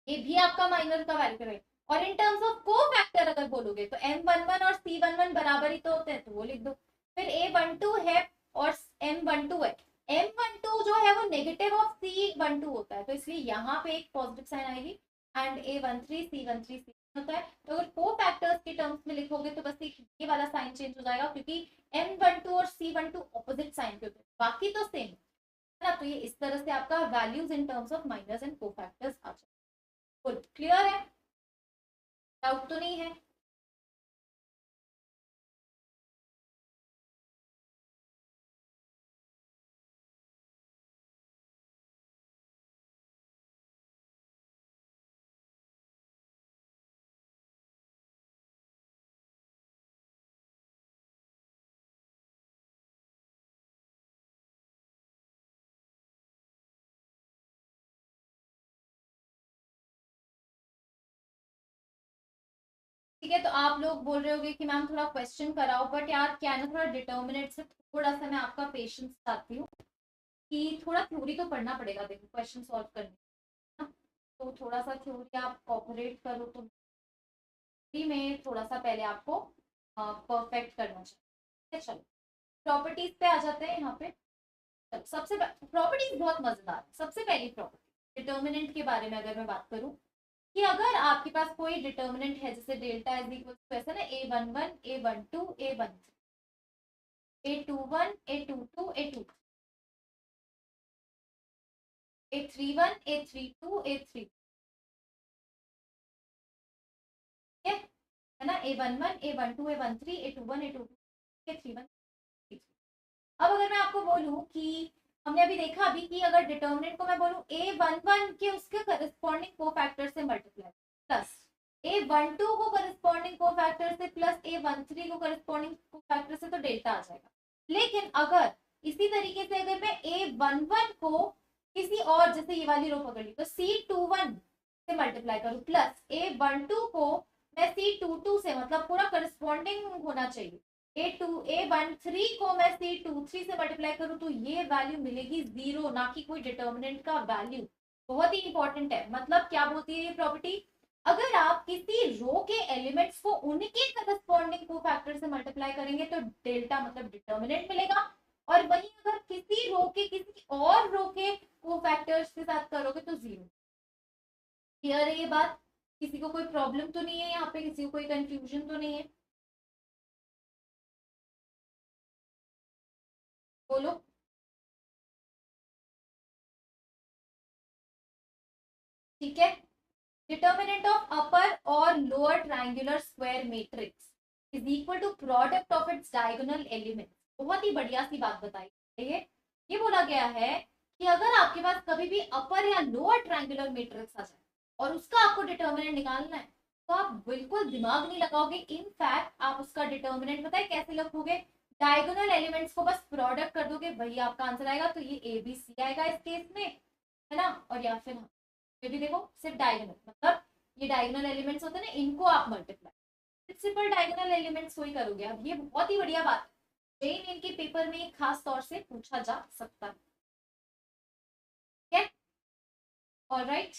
ये भी आपका माइनर का वैल्यू कहलाएगा। और इन टर्म्स ऑफ को फैक्टर अगर बोलोगे तो M11 और C11 बराबर ही तो होते हैं, तो वो लिख दो। फिर A12 है और M12 है, M12 जो है वो नेगेटिव ऑफ C12 होता है, तो इसलिए यहाँ पे एक पॉजिटिव साइन आएगी। एंड A13 C13 होता है, तो अगर को फैक्टर्स के टर्म्स में लिखोगे तो बस एक ये वाला साइन चेंज हो जाएगा, क्योंकि M12 और C12 ऑपोजिट साइन के होते हैं, बाकी तो सेम है ना। तो ये इस तरह से आपका values in terms of minus and को फैक्टर्स आ जाए। क्लियर है, डाउट तो नहीं है। ठीक है, तो आप लोग बोल रहे होगे कि मैम थोड़ा क्वेश्चन कराओ, बट यार क्या है ना, थोड़ा डिटर्मिनेट से थोड़ा सा मैं आपका पेशेंस चाहती हूँ कि थोड़ा थ्योरी तो पढ़ना पड़ेगा देखो क्वेश्चन सॉल्व करने ना। तो थोड़ा सा थ्योरी आप कॉपरेट करो, तो थ्योरी में थोड़ा सा पहले आपको परफेक्ट करना चाहिए। चलो प्रॉपर्टीज पे आ जाते हैं यहाँ पे। चलो सबसे प्रॉपर्टीज बहुत मजेदार है। सबसे पहली प्रॉपर्टी डिटर्मिनेंट के बारे में अगर मैं बात करूँ, कि अगर आपके पास कोई डिटर्मिनेंट है, जैसे डेल्टा इज इक्वल टू ऐसा ना A11 A12 A13 A21 A22 A23 A31 A32 A3, है ना, A11 A12 A13 A21 A22 A31। अब अगर मैं आपको बोलूं कि हमने अभी देखा अभी कि अगर डिटर्मिनेंट को मैं बोलूं A11 के उसके करस्पॉन्डिंग कोफैक्टर से मल्टीप्लाई प्लस A12 को करस्पॉन्डिंग कोफैक्टर से प्लस A13 को करस्पॉन्डिंग कोफैक्टर से, तो डेल्टा आ जाएगा। लेकिन अगर इसी तरीके से अगर मैं A11 को किसी और, जैसे ये वाली रो पकड़ ली, तो C21 से मल्टीप्लाई करूं प्लस A12 को मैं C22 से, मतलब पूरा करस्पॉन्डिंग होना चाहिए, A13 को मैं C23 से मल्टीप्लाई करूं, तो ये वैल्यू मिलेगी जीरो, ना कि कोई डिटर्मिनेंट का वैल्यू। बहुत ही इंपॉर्टेंट है। मतलब क्या बोलती है ये प्रॉपर्टी, अगर आप किसी रो के एलिमेंट्स को उनके करस्पॉन्डिंग कोफैक्टर से मल्टीप्लाई करेंगे तो डेल्टा मतलब डिटर्मिनेंट मिलेगा, और वहीं अगर किसी रो के किसी और रो के कोफैक्टर्स के साथ करोगे तो जीरो। क्लियर है ये बात? किसी को कोई प्रॉब्लम तो नहीं है यहाँ पे, किसी को कोई कंफ्यूजन तो नहीं है? बोलो। ठीक है, डिटर्मिनेंट ऑफ अपर और lower triangular square matrix is equal to product of its diagonal elements. बहुत ही बढ़िया सी बात बताई है। ये बोला गया है कि अगर आपके पास कभी भी अपर या लोअर ट्रायंगुलर मैट्रिक्स आ जाए और उसका आपको डिटर्मिनेंट निकालना है, तो आप बिल्कुल दिमाग नहीं लगाओगे। इनफैक्ट आप उसका डिटर्मिनेंट पता है कैसे लिखोगे, डायगोनल एलिमेंट्स को बस प्रोडक्ट कर दोगे, वही आपका आंसर आएगा। तो ये ABC आएगा इस केस में, है ना। और या फिर ये भी देखो सिर्फ डायगोनल, मतलब ये डायगोनल एलिमेंट्स होते हैं ना, इनको आप मल्टीप्लाई सिंपल डायगोनल एलिमेंट्स को ही करोगे। अब ये बहुत ही बढ़िया बात है, जेईई के पेपर में खास तौर से पूछा जा सकता है। ऑलराइट,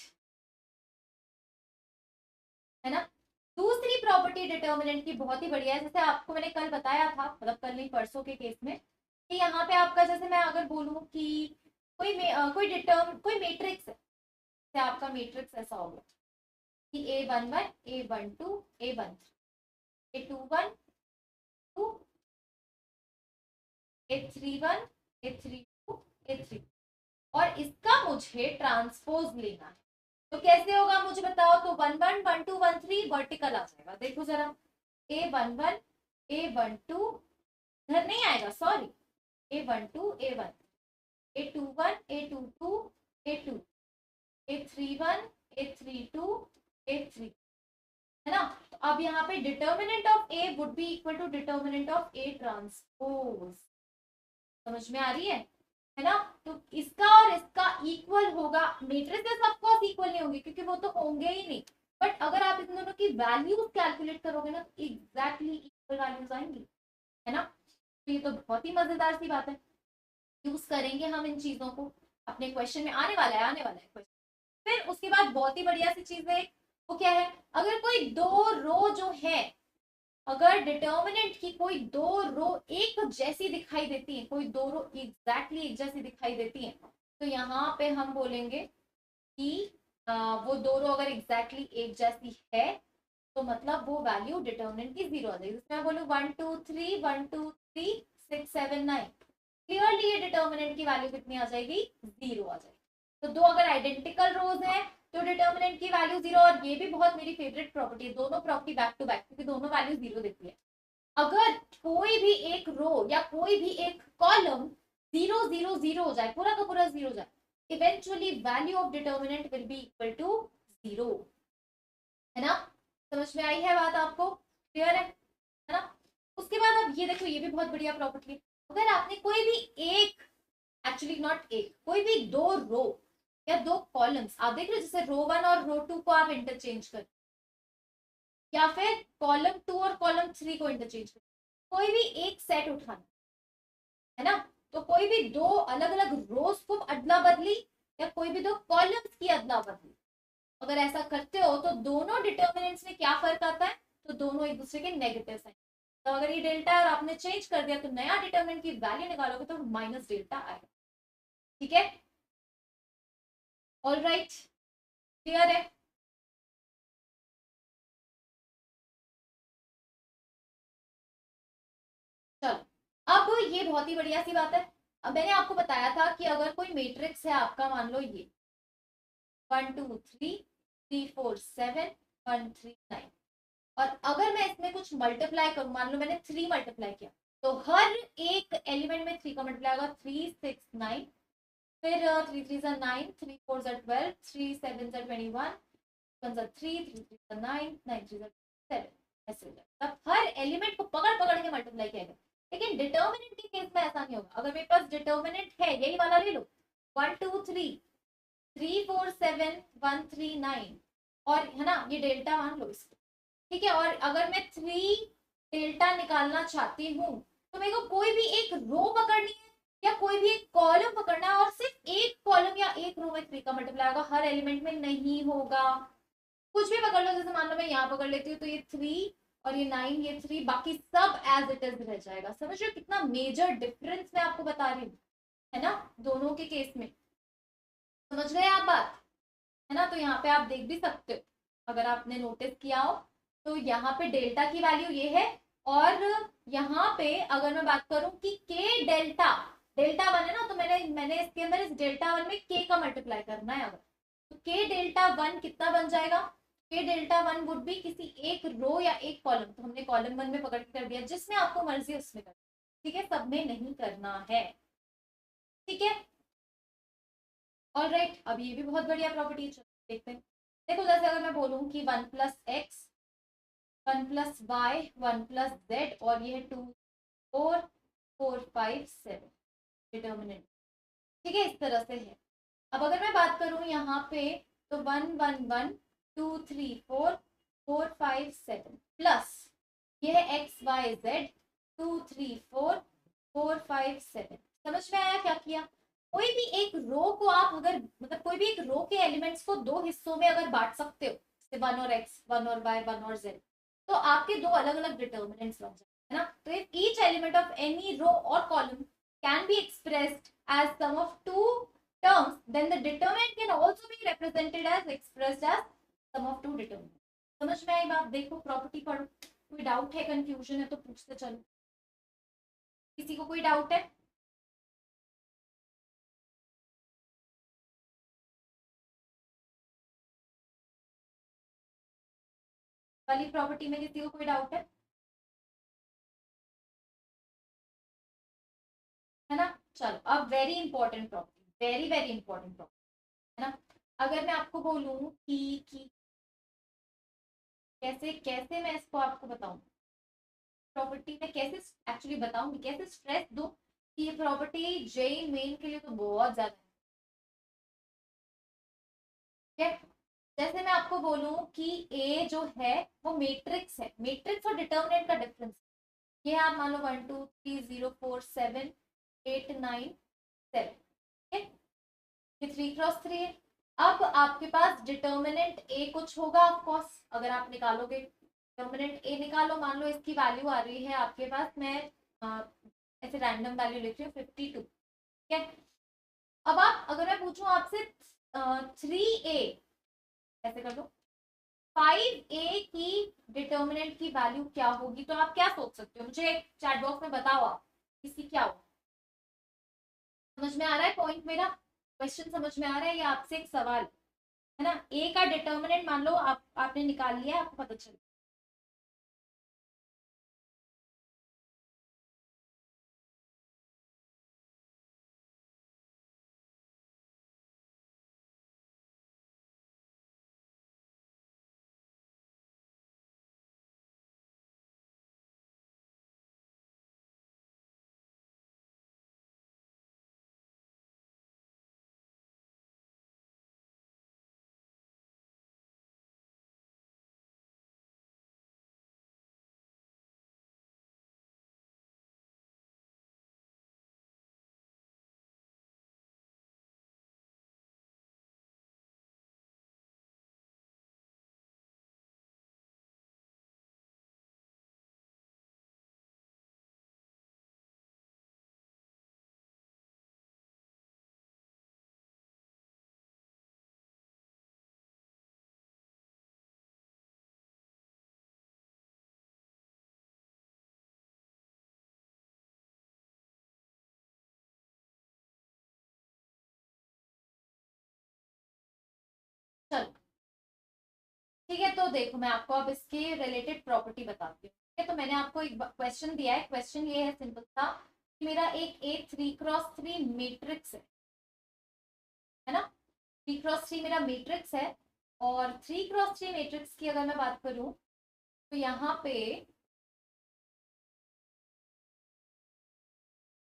है ना। दूसरी प्रॉपर्टी डिटर्मिनेंट की बहुत ही बढ़िया है, जैसे आपको मैंने कल बताया था, मतलब कल नहीं परसों के केस में, कि यहाँ पे आपका, जैसे मैं अगर बोलूं कि कोई मैट्रिक्स है, जैसे आपका मैट्रिक्स ऐसा होगा कि A11 A12 A13 A21 2 A31 A32 A3, और इसका मुझे ट्रांसपोज लेना है। तो कैसे होगा मुझे बताओ। तो 1 1 1 2 1 3 वर्टिकल आ जाएगा। देखो जरा, A11 A12 इधर नहीं आएगा, sorry, A12 A1 A21 A22 A2 A31 A32 A3, है ना। तो अब यहाँ पे determinant of A would be equal to determinant of A transpose. समझ में आ रही है ना। तो इसका और इसका इक्वल होगा। मेट्रिसेस ऑफ कोर्स इक्वल नहीं होंगे क्योंकि वो तो होंगे ही नहीं, बट अगर आप इन दोनों की वैल्यूज कैलकुलेट करोगे ना तो एग्जैक्टली इक्वल वैल्यूज आएंगी, है ना। तो ये तो बहुत ही मजेदार सी बात है। यूज करेंगे हम इन चीजों को, अपने क्वेश्चन में आने वाला है, आने वाला है क्वेश्चन। फिर उसके बाद बहुत ही बढ़िया सी चीज है, वो क्या है, अगर कोई दो रो जो है, अगर डिटर्मिनेंट की कोई दो रो एक जैसी दिखाई देती है, कोई दो रो एग्जैक्टली एक जैसी दिखाई देती है, तो यहाँ पे हम बोलेंगे कि वो दो रो अगर एग्जैक्टली एक जैसी है तो मतलब वो वैल्यू डिटर्मिनेंट की 0 आ जाएगी। जिसमें मैं बोलूँ 1 2 3 1 2 3 6 7 9, क्लियरली ये डिटर्मिनेंट की वैल्यू कितनी आ जाएगी, 0 आ जाएगी। तो दो अगर आइडेंटिकल रोज है तो डिटर्मिनेंट की वैल्यू 0। और ये भी बहुत मेरी फेवरेट प्रॉपर्टी है, दोनों प्रॉपर्टी बैक टू बैक, क्योंकि दोनों वैल्यू 0 देती है। अगर कोई भी एक रो या कोई भी एक कॉलम 0 0 0 हो जाए, पूरा का पूरा 0 हो जाए, eventually value of determinant will be equal to 0, है ना। समझ में आई है बात आपको, क्लियर है ना। उसके बाद अब ये देखो, ये भी बहुत बढ़िया प्रॉपर्टी है। अगर आपने कोई भी एक, एक्चुअली नॉट एक, कोई भी दो रो या दो कॉलम्स आप देख रहे हो, जैसे रो 1 और रो 2 को आप इंटरचेंज कर, या फिर कॉलम 2 और कॉलम 3 को इंटरचेंज कर, कोई भी एक सेट उठाना, है ना। तो कोई भी दो अलग अलग रोज को अदला बदली या कोई भी दो कॉलम्स की अदला बदली अगर ऐसा करते हो तो दोनों डिटर्मिनेंट्स में क्या फर्क आता है, तो दोनों एक दूसरे के नेगेटिव साइन। तो अगर ये डेल्टा और आपने चेंज कर दिया तो नया डिटर्मिनेंट की वैल्यू निकालोगे तो माइनस डेल्टा आएगा, ठीक है। ऑल राइट, क्लियर है। चलो अब ये बहुत ही बढ़िया सी बात है। अब मैंने आपको बताया था कि अगर कोई मैट्रिक्स है आपका, मान लो ये 1 2 3 3 4 7 1 3 9, और अगर मैं इसमें कुछ मल्टीप्लाई करूं, मान लो मैंने 3 मल्टीप्लाई किया, तो हर एक एलिमेंट में 3 का मल्टीप्लाई होगा, 3 6 9, फिर 3 3 जा 9, 3 4 जा 12, 3 7 जा 21, 1 जा 3, 3 3 जा 9, 9 3 जा 7, ऐसे हो जाएगा। तब हर एलिमेंट को पकड़ पकड़ के मल्टीप्लाई किया गया। लेकिन डिटर्मिनेंट के केस में ऐसा नहीं होगा। अगर मेरे पास डिटर्मिनेंट है, यही वाला ले लो, 1 2 3 3 4 7 1 3 9, और है ना, ये डेल्टा मान लो इसको, ठीक है। और अगर मैं 3 डेल्टा निकालना चाहती हूँ तो मेरे को कोई भी एक रो पकड़नी है या कोई भी एक कॉलम पकड़ना है, और सिर्फ एक कॉलम या एक रो में 3 का मल्टीप्लाई होगा, हर एलिमेंट में नहीं होगा। कुछ भी पकड़ लो, जैसे मान लो मैं यहाँ पकड़ लेती हूँ तो ये 3 और ये 9, ये 3, बाकी सब एज इट इज रह जाएगा। समझ रहे हो कितना मेजर डिफरेंस मैं आपको बता रही हूँ, है ना, दोनों के केस में। समझ गए आप बात, है ना। तो यहाँ पे आप देख भी सकते हो, अगर आपने नोटिस किया हो तो यहाँ पे डेल्टा की वैल्यू ये है, और यहाँ पे अगर मैं बात करूं कि के डेल्टा, डेल्टा 1 है ना, तो मैंने मैंने इसके अंदर इस डेल्टा 1 में के का मल्टीप्लाई करना है। अगर तो के डेल्टा 1 कितना बन जाएगा, के डेल्टा 1 वुड भी किसी एक रो या एक कॉलम, तो हमने कॉलम 1 में पकड़ के कर दिया, जिसमें आपको मर्जी उसमें कर, ठीक है, सब में नहीं करना है, ठीक है। ऑल राइट, अब ये भी बहुत बढ़िया प्रॉपर्टी है, देखते हैं। देखो जैसे अगर मैं बोलूँ कि 1 plus X 1 plus Y 1 plus Z, और ये है 2 4 4 5 7 डिटर्मिनेंट, ठीक है, इस तरह से है। अब अगर मैं बात करूं यहाँ पे तो 1 1 1 2 3 4 4 5 7 प्लस ये है एक्स वाई जेड 2 3 4 4 5 7। समझ में आया क्या किया। कोई भी एक रो को आप अगर, मतलब कोई भी एक रो के एलिमेंट्स को दो हिस्सों में अगर बांट सकते हो, जैसे 1 और एक्स 1 और वाई 1 और जेड, तो आपके दो अलग अलग डिटर्मिनेंट्स बन जाते हैं ना। तो if each element of any row और column can be expressed as sum of two terms, then the determinant can also be represented as expressed as sum of two determinants. समझ में आई बात। देखो प्रॉपर्टी पढ़ो, कोई डाउट है, confusion है तो पूछते चलो। किसी को कोई डाउट है। वाली प्रॉपर्टी में किसी को कोई डाउट है ना? चलो अब very important property, very very important property, है ना? अगर मैं आपको बोलूं कि कैसे कैसे मैं इसको आपको बताऊं, प्रॉपर्टी में कैसे एक्चुअली बताऊंगी, कैसे स्ट्रेस दूं कि ये प्रॉपर्टी जेई मेन के लिए तो बहुत ज्यादा है। जैसे मैं आपको बोलूं कि ए जो है वो मैट्रिक्स है, मैट्रिक्स और डिटर्मिनेंट का डिफरेंस, ये आप मान लो 1 2 3 0 4 7 8 9 7, ठीक है, ये 3 क्रॉस 3 है। अब आपके पास डिटर्मिनेंट ए कुछ होगा, ऑफ कोर्स अगर आप निकालोगे डिटर्मिनेंट ए निकालो, मान लो इसकी वैल्यू आ रही है आपके पास, मैं ऐसे रैंडम वैल्यू लिख रही हूँ 52, ठीक है। अब आप अगर मैं पूछूं आपसे 3a, ऐसे कर दो, 5a की डिटर्मिनेंट की वैल्यू क्या होगी, तो आप क्या सोच सकते हो, मुझे चैट बॉक्स में बताओ आप, इसकी क्या हो। समझ में आ रहा है पॉइंट मेरा, क्वेश्चन समझ में आ रहा है, ये आपसे एक सवाल है ना। ए का डिटर्मिनेंट मान लो आपने निकाल लिया, आपको पता चल, चलो ठीक है। तो देखो मैं आपको अब इसके रिलेटेड प्रॉपर्टी बताती हूँ, ठीक है। तो मैंने आपको एक क्वेश्चन दिया है, क्वेश्चन ये है सिंपल सा, कि मेरा एक ए 3 क्रॉस 3 मैट्रिक्स है ना, 3 क्रॉस 3 मेरा मैट्रिक्स है, और 3 क्रॉस 3 मैट्रिक्स की अगर मैं बात करूं तो यहाँ पे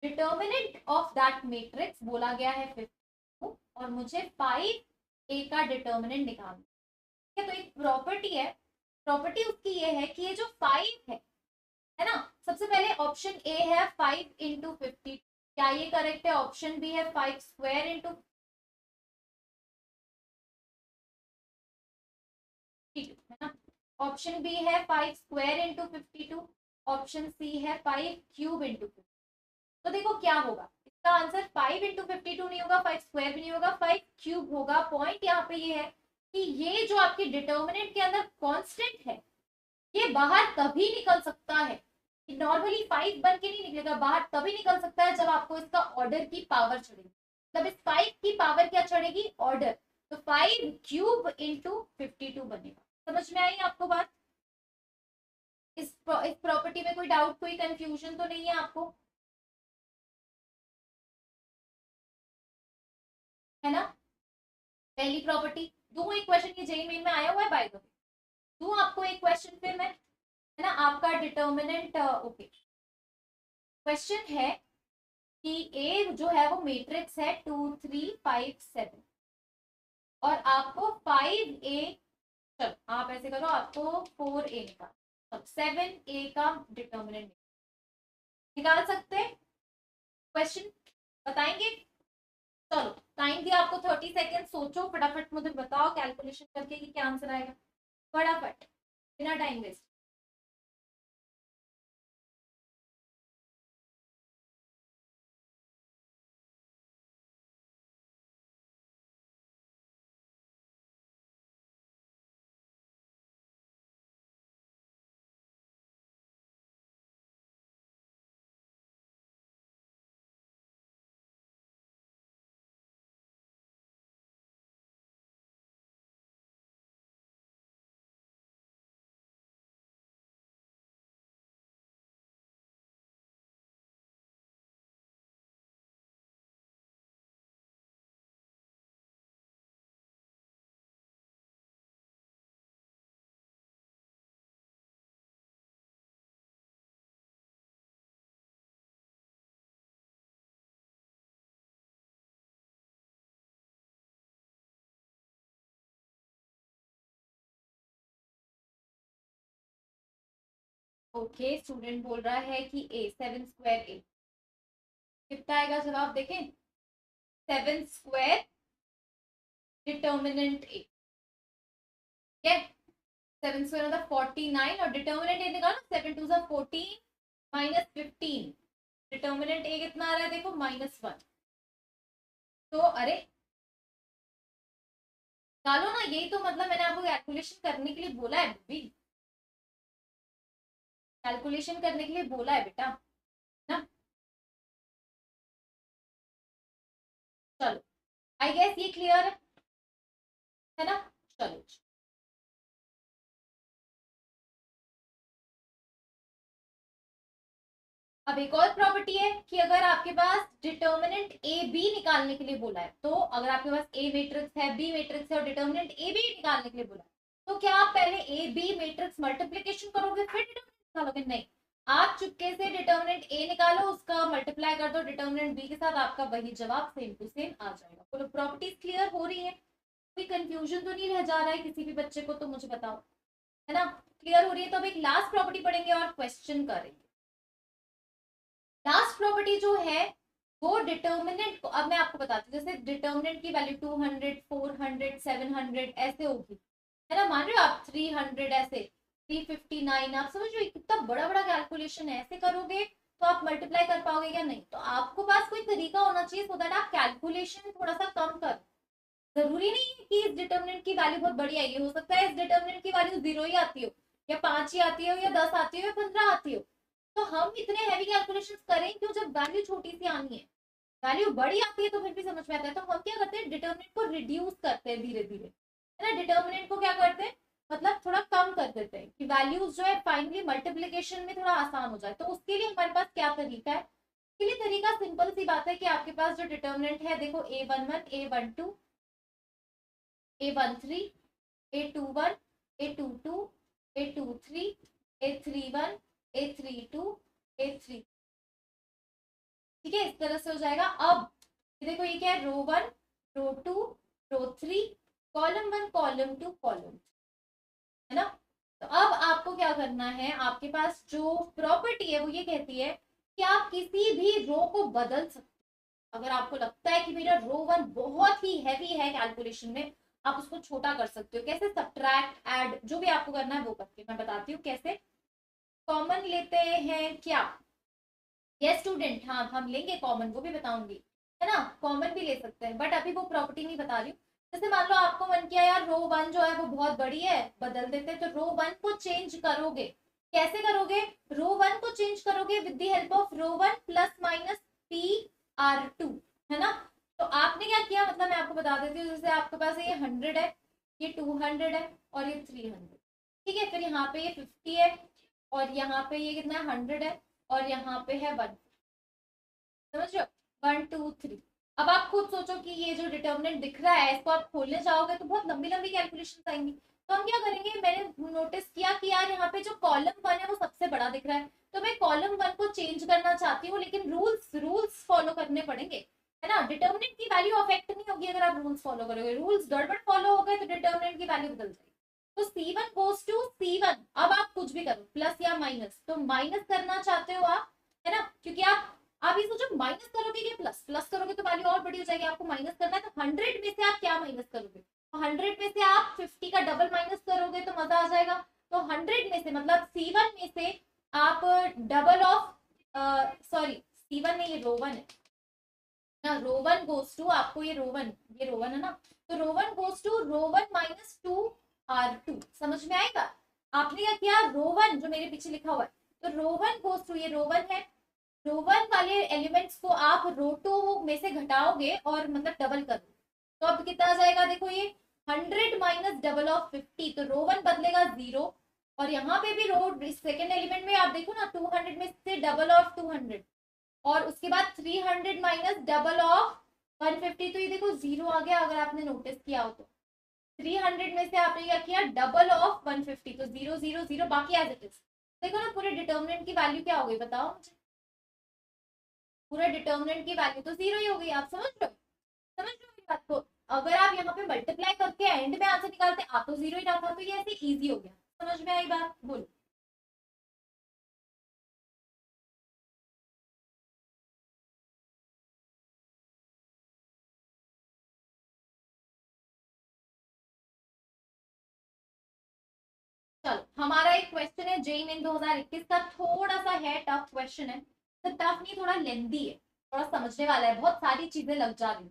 डिटर्मिनेंट ऑफ दैट मैट्रिक्स बोला गया है 52, और मुझे 5a का डिटर्मिनेंट निकालना है। तो एक प्रॉपर्टी है, प्रॉपर्टी उसकी ये है कि ये जो 5 है ना, सबसे पहले ऑप्शन ए है 5 × 50, क्या ये करेक्ट है? ऑप्शन बी है 5 स्क्वायर × 52, है ना। ऑप्शन बी है 5 स्क्वायर × 52, ऑप्शन सी है 5 क्यूब × 52। तो देखो क्या होगा, इसका आंसर 5 × 52 नहीं होगा, 5 स्क्वायर भी नहीं होगा, 5 क्यूब होगा। पॉइंट यहाँ पे ये है कि ये जो आपकी डिटर्मिनेंट के अंदर कांस्टेंट है, ये बाहर तभी निकल सकता है, नॉर्मली 5 बन के नहीं निकलेगा, बाहर तभी निकल सकता है जब आपको इसका ऑर्डर की पावर चढ़ेगी, मतलब इस 5 की पावर क्या चढ़ेगी? ऑर्डर। तो 5 क्यूब × 52 बनेगा। समझ में आई आपको बात? इस प्रॉपर्टी में कोई डाउट, कोई कंफ्यूजन तो नहीं है आपको, है ना? पहली प्रॉपर्टी दू एक क्वेश्चन, ये जेई मेन में आया हुआ है बाय द वे, दू आपको एक क्वेश्चन फिर मैं, है ना, आपका डिटर्मिनेंट ओके। क्वेश्चन है कि ए जो है वो मैट्रिक्स है 2 3 5 7, और आपको 5a, चलो आप ऐसे करो, आपको 4a निकाल, अब 7a का डिटर्मिनेंट निकाल सकते हैं, क्वेश्चन बताएंगे। चलो टाइम दिया आपको 30 सेकेंड, सोचो फटाफट मुझे बताओ कैलकुलेशन करके कि क्या आंसर आएगा, फटाफट बिना टाइम वेस्ट। ओके, स्टूडेंट बोल रहा है कि ए 7 स्क्वायर ए, कितना आएगा जवाब देखें। 7 स्क्वायर डिटर्मिनेंट ए, ठीक है। 7 स्क्वायर मतलब 49 और डिटर्मिनेंट ए निकालो, 7 टू 14 माइनस 15, डिटर्मिनेंट ए कितना आ रहा है देखो -1। तो अरे डालो ना, यही तो मतलब मैंने आपको कैलकुलेशन करने के लिए बोला है बेबी, कैलकुलेशन करने के लिए बोला है बेटा ना। चलो, आई गेस ये क्लियर है ना। चलो, अब एक और प्रॉपर्टी है कि अगर आपके पास डिटर्मिनेंट ए बी निकालने के लिए बोला है, तो अगर आपके पास ए मैट्रिक्स है, बी मैट्रिक्स है और डिटर्मिनेंट ए बी निकालने के लिए बोला है, तो क्या आप पहले ए बी मैट्रिक्स मल्टीप्लीकेशन करोगे फिर डिटर्मिनेंट निकालोगे? नहीं, आप चुपके से डिटर्मिनेंट ए निकालो, उसका मल्टीप्लाई कर दो डिटर्मिनेंट बी के साथ, आपका वही जवाब सेम टू सेम आ जाएगा। बोलो, प्रॉपर्टीज क्लियर हो रही है? कोई कंफ्यूजन तो नहीं रह जा रहा है किसी भी बच्चे को? तो मुझे बताओ, है ना, क्लियर हो रही है? तो अब एक लास्ट प्रॉपर्टी पढ़ेंगे और क्वेश्चन करेंगे। लास्ट प्रॉपर्टी जो है वो डिटर्मिनेंट को, अब मैं आपको बताती हूँ, जैसे डिटर्मिनेंट की वैल्यू 200, 400, 700 ऐसे होगी, है ना, मान रहे हो आप 300 ऐसे, 359, आप समझ रहे हो कितना बड़ा बड़ा कैलकुलेशन है। ऐसे करोगे तो आप मल्टीप्लाई कर पाओगे क्या? नहीं। तो आपको पास कोई तरीका होना चाहिए सो दैट आप कैलकुलेशन थोड़ा सा कम कर। जरूरी नहीं है कि इस डिटर्मिनेंट की वैल्यू बहुत बड़ी आएगी, हो सकता है इस डिटर्मिनेंट की वैल्यू 0 ही आती हो, या 5 ही आती हो, या 10 आती हो, या 15 आती हो। तो हम इतने हैवी कैलकुलेशंस करें क्यों जब वैल्यू छोटी सी आनी है? वैल्यू बड़ी आती है तो फिर भी समझ में आता है। तो हम क्या करते हैं, डिटर्मिनेंट को रिड्यूस करते हैं धीरे धीरे, है ना। डिटर्मिनेंट को क्या करते हैं, मतलब थोड़ा कम कर देते हैं कि वैल्यूज जो है फाइनली मल्टीप्लीकेशन में थोड़ा आसान हो जाए। तो उसके लिए हमारे पास क्या तरीका है? उसके लिए तरीका सिंपल सी बात है कि आपके पास जो डिटर्मिनेंट है देखो, A11, A12, A13, A21, A22, A23, A31, A32, A3, ठीक है, इस तरह से हो जाएगा। अब देखो ये क्या है, रो 1, रो 2, रो 3, कॉलम 1, कॉलम 2, कॉलम, है ना। तो अब आपको क्या करना है, आपके पास जो प्रॉपर्टी है वो ये कहती है कि आप किसी भी रो को बदल सकते हो। अगर आपको लगता है कि मेरा रो 1 बहुत ही हैवी है कैलकुलेशन में, आप उसको छोटा कर सकते हो। कैसे? सब्ट्रैक्ट, ऐड, जो भी आपको करना है वो करके मैं बताती हूँ कैसे। कॉमन लेते हैं क्या? यस स्टूडेंट, हाँ हम लेंगे कॉमन, वो भी बताऊंगी, है ना। कॉमन भी ले सकते हैं बट अभी वो प्रॉपर्टी नहीं बता रही हूँ। जैसे मान लो आपको मन किया यार रो 1 जो है वो बहुत बड़ी है, बदल देते, तो रो 1 को चेंज करोगे। कैसे करोगे? रो 1 को चेंज करोगे with the help of row 1 plus minus PR2, है ना। तो आपने क्या किया, मतलब मैं आपको बता देती हूँ, जैसे आपके पास ये 100 है, ये 200 है और ये 300, ठीक है। फिर यहाँ पे ये 50 है और यहाँ पे ये कितना 100 है और यहाँ पे है 1, समझ रहे हो, 1 2 3। अब आप खुद सोचो कि ये जो डिटर्मिनेंट दिख रहा है इसको आप खोलने जाओगे तो बहुत लंबी लंबी कैलकुलेशन आएंगी। तो हम क्या करेंगे, मैंने नोटिस किया कि यार यहाँ पे जो कॉलम 1 है वो सबसे बड़ा दिख रहा है, तो मैं कॉलम 1 को चेंज करना चाहती हूँ, लेकिन रूल्स रूल्स फॉलो करने पड़ेंगे, है ना। डिटर्मिनेंट की वैल्यू अफेक्ट नहीं होगी अगर आप रूल्स फॉलो करोगे, रूल्स गड़बड़ फॉलो हो गए तो डिटर्मिनेंट की वैल्यू बदल जाएगी। तो C1 गोज टू C1, अब आप कुछ भी करो प्लस या माइनस, तो माइनस करना चाहते हो आप, है ना, क्योंकि आप ये सोचो माइनस करोगे कि प्लस, प्लस करोगे तो वैल्यू और बड़ी हो जाएगी। आपको माइनस करना है तो 100 में से आप क्या माइनस करोगे, तो 100 में से आप 50 का डबल माइनस करोगे तो मजा आ जाएगा। तो 100 में से मतलब C1 में से आप डबल ऑफ, सॉरी C1 में ये रो 1 है ना, रो 1 गोज टू आपको, ये रो 1, ये रो 1 है ना, तो row 1 goes to row 1 minus 2R2, समझ में आएगा। आपने क्या किया, रो 1 जो मेरे पीछे लिखा हुआ है, तो रो 1 गोज टू, ये रो 1 है, रो 1 वाले एलिमेंट्स को आप रो 2 में से घटाओगे और मतलब डबल करोगे, तो अब कितना आ जाएगा देखो, ये 100 माइनस डबल ऑफ 50, तो रो 1 बदलेगा 0, और यहाँ पे भी रो सेकेंड एलिमेंट में आप देखो ना, 200 में से डबल ऑफ 200, और उसके बाद 300 माइनस डबल ऑफ 150, तो ये देखो 0 आ गया, अगर आपने नोटिस किया हो तो। 300 में से आपने क्या किया, डबल ऑफ 150, तो 0 0 0 बाकी एज इट इज। देखो ना पूरे डिटर्मिनेंट की वैल्यू क्या हो गई बताओ मुझे, पूरा डिटर्मिनेंट की वैल्यू तो 0 ही हो गई। आप समझ रहे हो, समझ रहे हो मेरी बात को? अगर आप यहाँ पे मल्टीप्लाई करके एंड में आंसर निकालते, आप तो 0 ही रहा था, तो ये ऐसे इजी हो गया। समझ में आई बात? बोलो। चलो हमारा एक क्वेश्चन है जेईई मेन 2021 का, थोड़ा सा है टफ क्वेश्चन है, तो टफ नहीं, थोड़ा लेंदी है, थोड़ा समझने वाला है, बहुत सारी चीजें लग जा रही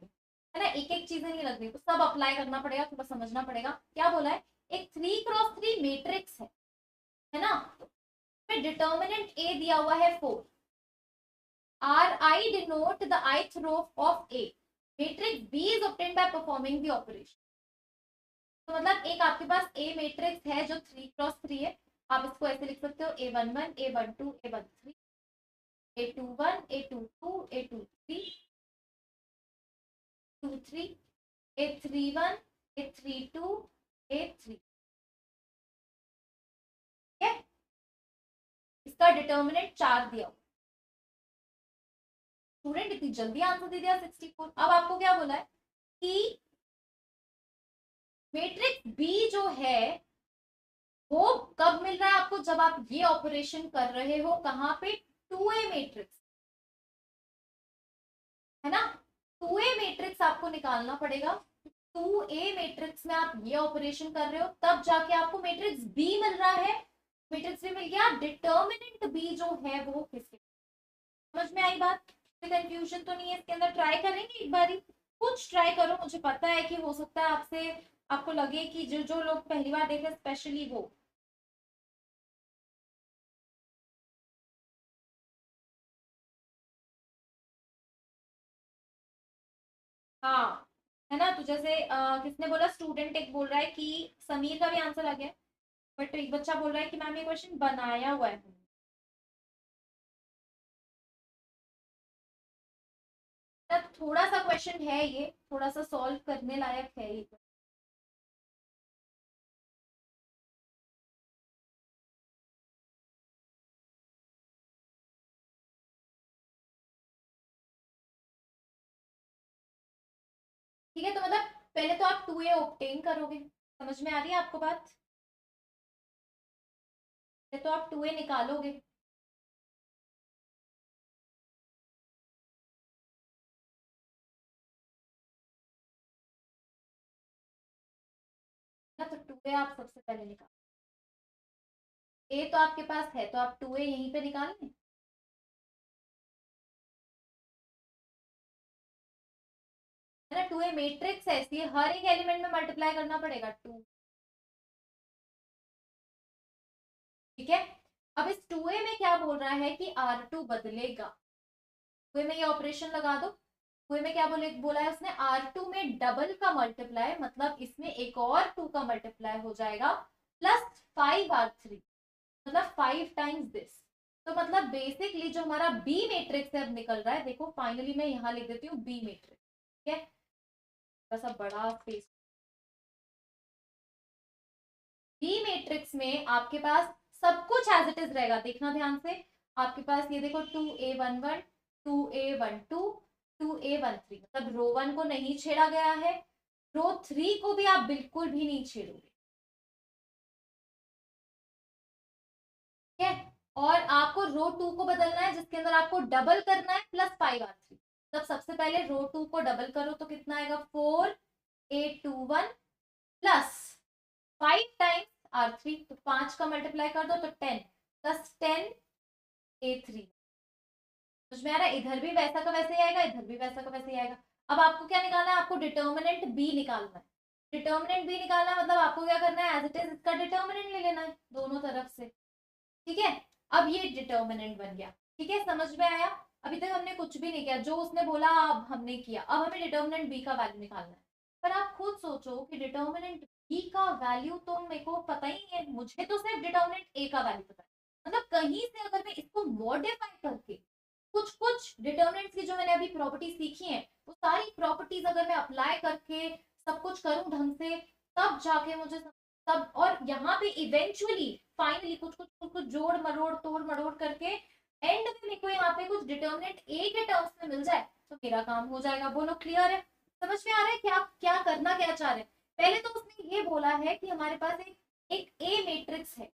है ना, एक एक चीजें नहीं लग रही, तो सब अप्लाई करना पड़ेगा, थोड़ा समझना पड़ेगा। क्या बोला है, एक 3x3 मैट्रिक्स है ना, तो डिटर्मिनेंट ए दिया हुआ है 4, R I denote the ith row of A, matrix B is obtained by performing the operation. तो मतलब एक आपके पास ए मैट्रिक्स है जो 3x3 है, आप इसको ऐसे लिख सकते हो A11 A12 A13 A21 A22 A23 23 A31 A32 A3, ठीक है, इसका डिटर्मिनेंट 4 दिया। स्टूडेंट इतनी जल्दी आंसर दे दिया 64। अब आपको क्या बोला है कि मैट्रिक्स बी जो है वो कब मिल रहा है आपको, जब आप ये ऑपरेशन कर रहे हो कहां पे, 2A मैट्रिक्स है ना, 2A मैट्रिक्स आपको निकालना पड़ेगा। 2A मैट्रिक्स में आप ये ऑपरेशन कर रहे हो, तब जाके आपको मैट्रिक्स बी मिल रहा है, मैट्रिक्स बी मिल गया, डिटर्मिनेंट बी जो है वो किसके, समझ में आई बात, कंफ्यूजन तो नहीं है इसके अंदर। ट्राई करेंगे एक बारी, कुछ ट्राई करो, मुझे पता है कि हो सकता है आपसे आपको लगे कि जो जो लोग पहली बार देख रहे स्पेशली वो, हाँ है ना, तो जैसे किसने बोला, स्टूडेंट एक बोल रहा है कि समीर का भी आंसर आ गया, बट एक बच्चा बोल रहा है कि मैम ये क्वेश्चन बनाया हुआ है, मतलब थोड़ा सा क्वेश्चन है ये, थोड़ा सा सॉल्व करने लायक है ये। ठीक है, तो मतलब पहले तो आप 2A ऑब्टेन करोगे, समझ में आ रही है आपको बात, पहले तो आप 2A निकालोगे, ना, तो 2A आप सबसे पहले निकालो, ए तो आपके पास है, तो आप 2A यहीं पे निकाल लें, है ना, 2A मैट्रिक्स है इसलिए हर एक एलिमेंट में मल्टीप्लाई करना पड़ेगा 2, ठीक है। अब इस 2A में क्या बोल रहा है कि R2 बदलेगा, 2A में ये ऑपरेशन लगा दो, 2A में क्या बोला है उसने, R2 में डबल का मल्टीप्लाई, मतलब इसमें एक और 2 का मल्टीप्लाई हो जाएगा, प्लस 5R3, मतलब 5 टाइम्स दिस। तो मतलब बेसिकली जो हमारा बी मैट्रिक्स है अब निकल रहा है, देखो फाइनली मैं यहाँ लिख देती हूँ बी मैट्रिक्स, ठीक है, थोड़ा सा बड़ा स्पेस, बी मैट्रिक्स में आपके पास सब कुछ एज इट इज रहेगा, देखना ध्यान से, आपके पास ये देखो 2A11 2A12 2A13, मतलब रो 1 को नहीं छेड़ा गया है, रो 3 को भी आप बिल्कुल भी नहीं छेड़ोगे, ठीक है, और आपको रो 2 को बदलना है जिसके अंदर आपको डबल करना है, प्लस 5R3, तब सबसे पहले रो 2 को डबल करो तो कितना आएगा, 4A21 प्लस 5 टाइम्स R3, तो 5 का मल्टीप्लाई कर दो तो 10 प्लस 10A3, समझ में आ रहा है, इधर भी वैसा का वैसे ही आएगा, इधर भी वैसा का वैसे ही आएगा। अब आपको क्या निकालना है, आपको डिटर्मिनेंट बी निकालना है, डिटर्मिनेंट बी निकालना है, मतलब आपको क्या करना है, एज इट इज इसका डिटर्मिनेंट ले लेना है दोनों तरफ से, ठीक है। अब ये डिटर्मिनेंट बन गया, ठीक है, समझ में आया, अभी तक हमने कुछ भी नहीं किया, जो उसने बोला अब हमने किया, अब हमें डिटर्मिनेंट बी का वैल्यू निकालना है। पर आप खुद सोचो कि डिटर्मिनेंट बी का वैल्यू तो मेरे को पता ही नहीं है, मुझे तो सिर्फ डिटर्मिनेंट ए का वैल्यू पता है, मतलब कहीं से अगर मैं इसको मॉडिफाई करके कुछ कुछ डिटर्मिनेंट्स की जो मैंने अभी प्रॉपर्टी सीखी है, वो सारी प्रॉपर्टीज अगर मैं अप्लाई करके सब कुछ करूं ढंग से, तब जाके मुझे तब, और यहाँ पे इवेंचुअली फाइनली कुछ जोड़ मरोड़ तोड़ मरोड़ करके एंड में मेरे को यहाँ पे कुछ डिटर्मिनेंट ए के टर्म्स में मिल जाए तो मेरा काम हो जाएगा। बोलो क्लियर है, समझ में आ रहा है क्या क्या करना क्या चाह रहे हैं। पहले तो उसने ये बोला है कि हमारे पास एक ए मैट्रिक्स है,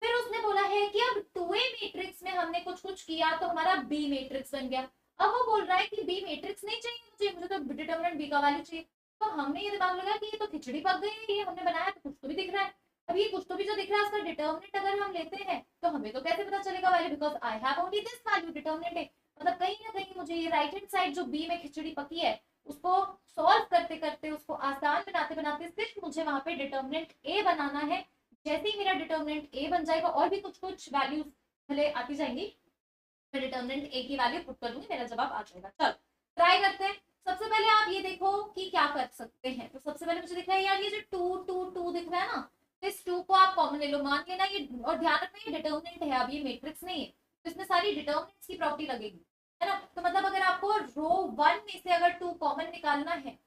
फिर उसने बोला है कि अब 2A मैट्रिक्स में हमने कुछ कुछ किया तो हमारा बी मैट्रिक्स बन गया, अब वो बोल रहा है कि बी मैट्रिक्स नहीं चाहिए मुझे तो डिटर्मिनेंट बी का वैल्यू चाहिए। तो हमने ये दिमाग लगा कि ये तो खिचड़ी पक गई है, ये हमने बनाया तो कुछ तो भी दिख रहा है, अब ये कुछ तो भी जो दिख रहा है उसका डिटर्मिनेंट अगर हम लेते हैं तो हमें तो कैसे पता चलेगा value, because I have only this value, determinant है। मतलब कहीं ना कहीं मुझे ये राइट हैंड साइड जो बी में खिचड़ी पकी है उसको सॉल्व करते करते, उसको आसान बनाते बनाते सिर्फ मुझे वहां पे डिटर्मिनेंट ए बनाना है। जैसे ही मेरा डिटर्मिनेंट ए बन जाएगा, और भी कुछ कुछ वैल्यूज पहले आती जाएंगी, मैं डिटर्मिनेंट ए की वैल्यू पुट कर दूंगी, मेरा जवाब आ जाएगा। चलो ट्राई करते हैं। सबसे पहले आप ये देखो कि क्या कर सकते हैं। तो सबसे पहले मुझे दिख रहा है यार, ये जो टू टू टू दिख रहा है ना, तो इस टू को आप कॉमन ले लो, मान लेना ये, और ध्यान रखना ये डिटर्मिनेंट है, अब ये मैट्रिक्स नहीं है, तो इसमें सारी डिटर्मिनेंट्स की प्रॉपर्टी लगेगी, है ना। तो मतलब अगर आपको रो वन में से अगर टू कॉमन निकालना है,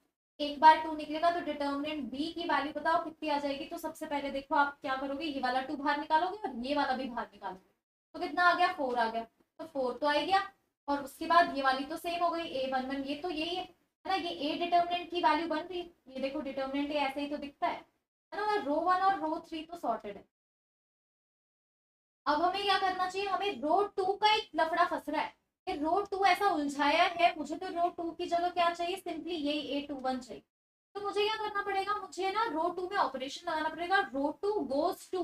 एक बार टू निकलेगा तो डिटर्मिनेंट बी की वैल्यू बताओ कितनी आ जाएगी। तो सबसे पहले देखो आप क्या करोगे, ये वाला टू बाहर निकालोगे और ये वाला भी बाहर निकालोगे, तो कितना आ गया, फोर आ गया। तो फोर तो आ गया, और उसके बाद ये वाली तो सेम हो गई, ए वन वन, ये तो यही है ना, ये ए डिटर्मिनेंट की वैल्यू बन रही है। ये देखो डिटर्मिनेंट ऐसे ही तो दिखता है ना। रो वन और रो थ्री तो सॉर्टेड है। अब हमें क्या करना चाहिए, हमें रो टू का एक लफड़ा फंस रहा है कि रो टू ऐसा उलझाया है, मुझे तो रो टू की जगह क्या चाहिए, सिंपली यही ए टू वन चाहिए। तो मुझे क्या करना पड़ेगा, मुझे ना रो टू में ऑपरेशन लगाना पड़ेगा, row two goes to,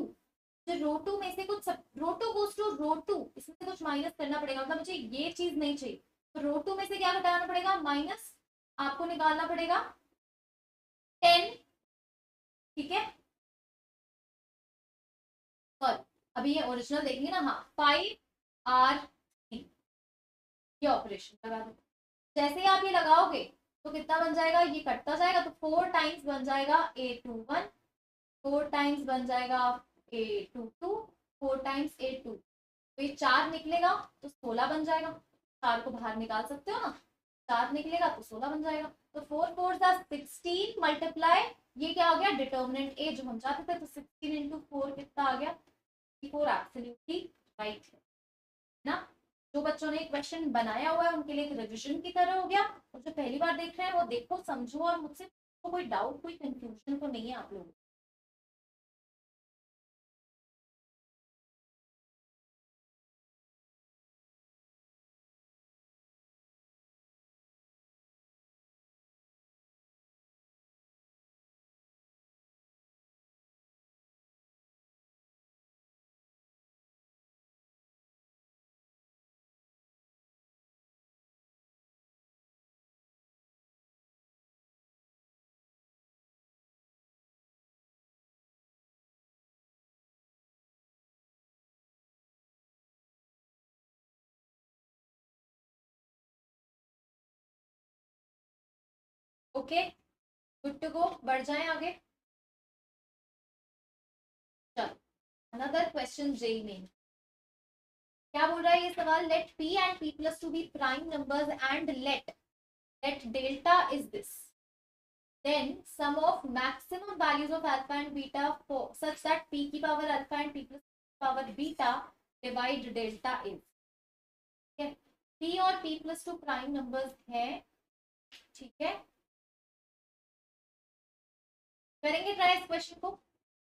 row two में से कुछ row two goes to row two, इसमें से कुछ माइनस करना पड़ेगा, मतलब मुझे ये चीज नहीं चाहिए। तो रो टू में से क्या घटाना पड़ेगा, माइनस, आपको निकालना पड़ेगा 10, ठीक है। सॉरी, अभी ये ओरिजिनल देखेंगे ना, हाँ 5R3, ये ऑपरेशन लगा दो। जैसे ही आप ये लगाओगे तो कितना बन जाएगा, ये कटता जाएगा, तो 4 टाइम्स बन जाएगा A21, 4 टाइम्स बन जाएगा A22, 4 टाइम्स A2, तो ये 4 निकलेगा तो 16 बन जाएगा। 4 को बाहर निकाल सकते हो ना, 4 निकलेगा तो 16 बन जाएगा। तो 4 4 16 मल्टीप्लाई, ये क्या हो गया, डिटर्मिनेंट ए जो हम चाहते थे। तो 16 इंटू 4 कितना आ गया, 4 एब्सोल्युटली राइट है ना। जो बच्चों ने क्वेश्चन बनाया हुआ है उनके लिए एक रिविजन की तरह हो गया, और जो पहली बार देख रहे हैं वो देखो समझो, और मुझसे कोई डाउट कोई कंफ्यूजन तो नहीं है आप लोगों को। ओके, गुड टू गो, बढ़ जाएं आगे। चलो अनदर क्वेश्चन जेई में क्या बोल रहा है ये सवाल, let p and p plus two be prime numbers and let delta is this, then sum of maximum values of alpha and beta for such that p की power alpha and p plus power beta divide delta is, ठीक है। p और p plus to prime numbers है, ठीक है। करेंगे try इस question को,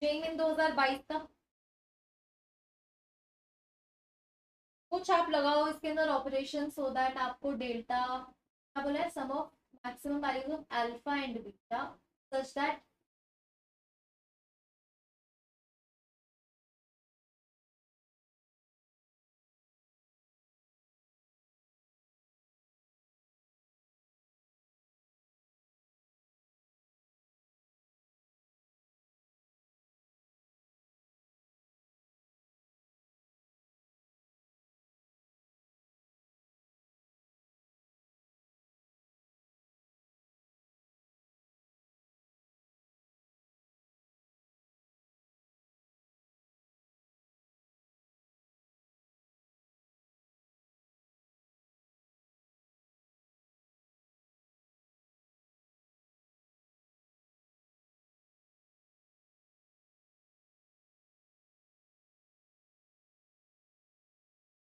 जेईई मेन 2022 का। कुछ आप लगाओ इसके अंदर ऑपरेशन सो दैट आपको डेल्टा, क्या बोला है, sum of maximum values of alpha and beta such that,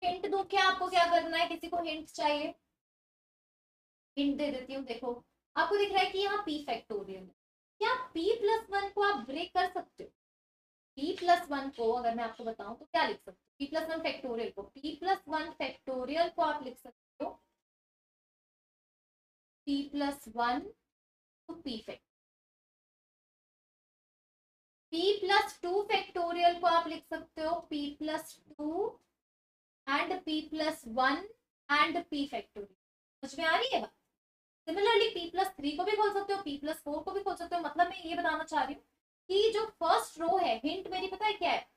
hint दूं क्या आपको, क्या करना है, किसी को हिंट चाहिए, हिंट दे देती हूँ। देखो आपको दिख रहा है कि यहाँ p फैक्टोरियल है, क्या p प्लस वन को आप ब्रेक कर सकते हो, p प्लस वन को अगर मैं आपको बताऊं तो क्या लिख सकते हो, p प्लस वन फैक्टोरियल को, p प्लस वन फैक्टोरियल को आप लिख सकते हो p plus one two p factorial, p plus 2 factorial को आप लिख सकते हो p plus 2 and p plus 1 and p factorial. समझ में आ रही है बात? सिमिलरली p प्लस 3 को भी खोल सकते हो, p प्लस 4 को भी खोल सकते हो। मतलब मैं ये बताना चाह रही हूँ कि जो फर्स्ट रो है, हिंट मेरी पता है क्या है?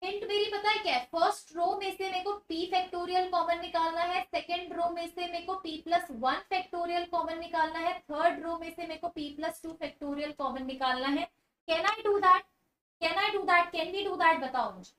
हिंट मेरी पता है क्या है? फर्स्ट रो में से मेरे को p फैक्टोरियल कॉमन निकालना है, सेकंड रो में से मेरे को p प्लस 1 फैक्टोरियल कॉमन निकालना है, थर्ड रो में से मेरे को p प्लस 2 फैक्टोरियल कॉमन निकालना है। Can I do that? Can I do that? Can we do that? बताओ मुझे।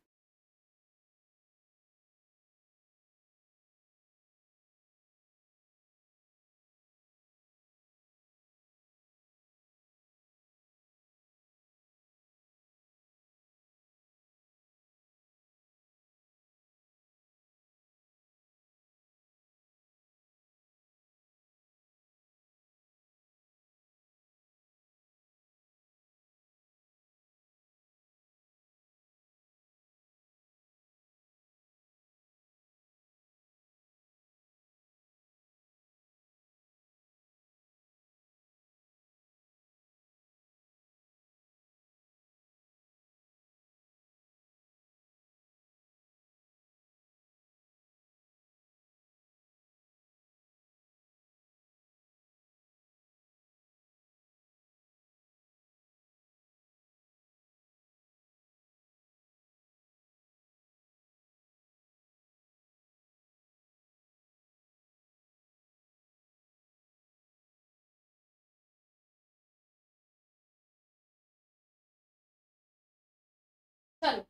चलो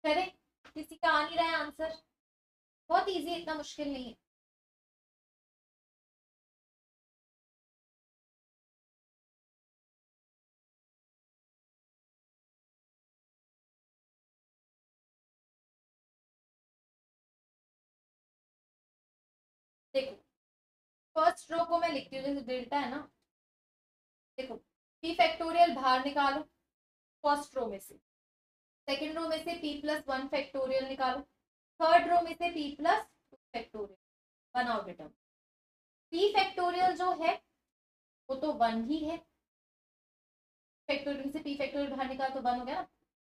करें। किसी का आ नहीं रहा है आंसर? बहुत इजी, इतना मुश्किल नहीं है। देखो फर्स्ट रो को मैं लिखती हूँ, जैसे डेल्टा है ना। देखो p फैक्टोरियल बाहर निकालो फर्स्ट रो में से, सेकंड रो में से p प्लस 1 फैक्टोरियल निकालो, थर्ड रो में से p प्लस 2 फैक्टोरियल। बनाओ बेटा। p फैक्टोरियल जो है वो तो 1 ही है, फैक्टोरियल से p फैक्टोरियल बाहर निकाल तो 1 हो गया ना।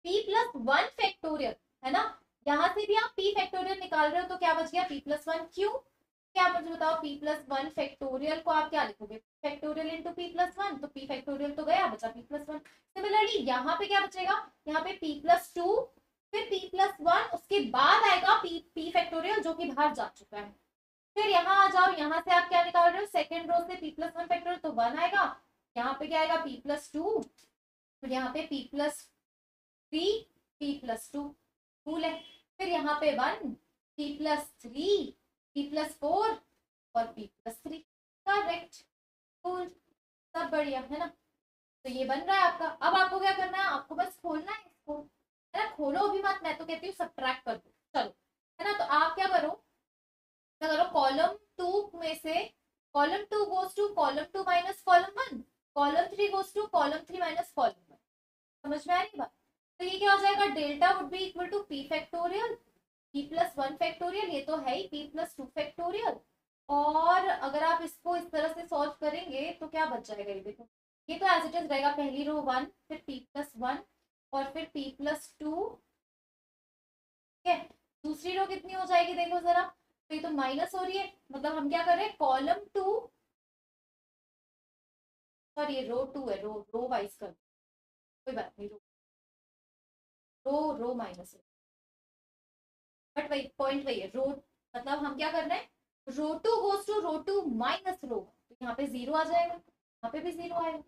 p प्लस 1 फैक्टोरियल है ना, यहाँ से भी आप p फैक्टोरियल निकाल रहे हो तो क्या बच गया? p plus 1। क्यों? क्या मुझे बताओ, p प्लस 1 फैक्टोरियल को आप क्या लिखोगे? फैक्टोरियल इंटू p प्लस 1, तो p फैक्टोरियल तो गया, बचा p प्लस 1। सिमिलरली यहाँ पे क्या बचेगा? यहाँ पे p प्लस 2 फिर p प्लस 1, उसके बाद आएगा p फैक्टोरियल जो कि बाहर जा चुका है। फिर यहाँ आ जाओ, यहाँ से आप क्या निकाल रहे हो? सेकेंड रो से p प्लस 1 फैक्टोरियल तो 1 आएगा, यहाँ पे क्या आएगा? p प्लस 2, फिर यहाँ पे p plus 3, p plus 2 cool है। फिर यहाँ पे 1, p प्लस 3, p प्लस 4 और p प्लस 3। करेक्ट, कूल, सब बढ़िया है ना। तो ये बन रहा है आपका। अब आपको क्या करना है? आपको बस खोलना है इसको, है ना। खोलो अभी मत, मैं तो कहती हूँ सब्ट्रैक्ट कर दो। चलो, है ना। तो आप क्या करो, क्या करो, कॉलम 2 में से column 2 goes to column 2 minus column 1, column 3 goes to column 3 minus column 1। समझ में आ रही बात? तो ये क्या हो जाएगा? Delta would be equal to p factorial, p plus 1 factorial, ये तो है ही p प्लस 2 फैक्टोरियल। और अगर आप इसको इस तरह से सॉल्व करेंगे तो क्या बच जाएगा? ये देखो, ये तो एज इट इज रहेगा। पहली रो 1, फिर p प्लस 1 और फिर p प्लस 2। ठीक है, दूसरी रो कितनी हो जाएगी देखो जरा। तो ये तो माइनस हो रही है, मतलब हम क्या कर रहे हैं? कॉलम 2, सॉरी ये रो 2 है, रो रो वाइज कर, कोई बात नहीं, रो रो रो माइनस है, बट वही पॉइंट वही है। रो मतलब हम क्या कर रहे हैं? Row 2 goes to row 2 minus row, तो यहाँ पे 0 आ जाएगा, यहाँ पे भी 0 आएगा,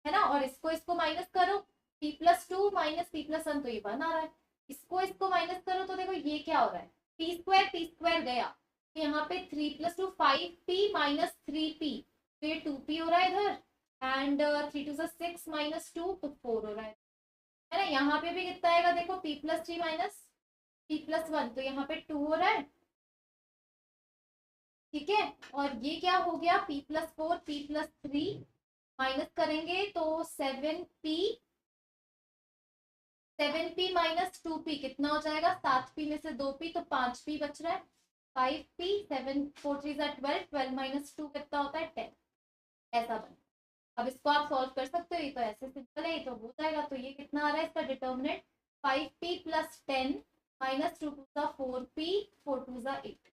है ना। और इसको माइनस करो, p plus 2 minus p plus 1, तो ये 1 आ रहा है। इसको माइनस करो तो देखो ये क्या हो रहा है? p स्क्वायर गया, तो यहाँ पे 3 प्लस 2 5p माइनस 3p, तो ये 2p हो रहा है इधर। एंड 3 टू 6 माइनस 2 तो 4 हो रहा है ना। यहाँ पे भी कितना आएगा देखो, p plus 3 minus p plus 1, तो यहाँ पे 2 हो रहा है। ठीक है, और ये क्या हो गया? p plus 4 p plus 3 minus करेंगे तो 7p माइनस 2p कितना हो जाएगा? 7p में से 2p तो 5p बच रहा है। 5p 7 4 3 12, 12 माइनस 2 कितना होता है? 10। ऐसा बन। अब इसको आप सॉल्व कर सकते हो, ये तो ऐसे सिंपल है, ये तो हो जाएगा। तो ये कितना आ रहा है इसका डिटर्मिनेंट 5p + 10 - 2 × 4p 4 × 8।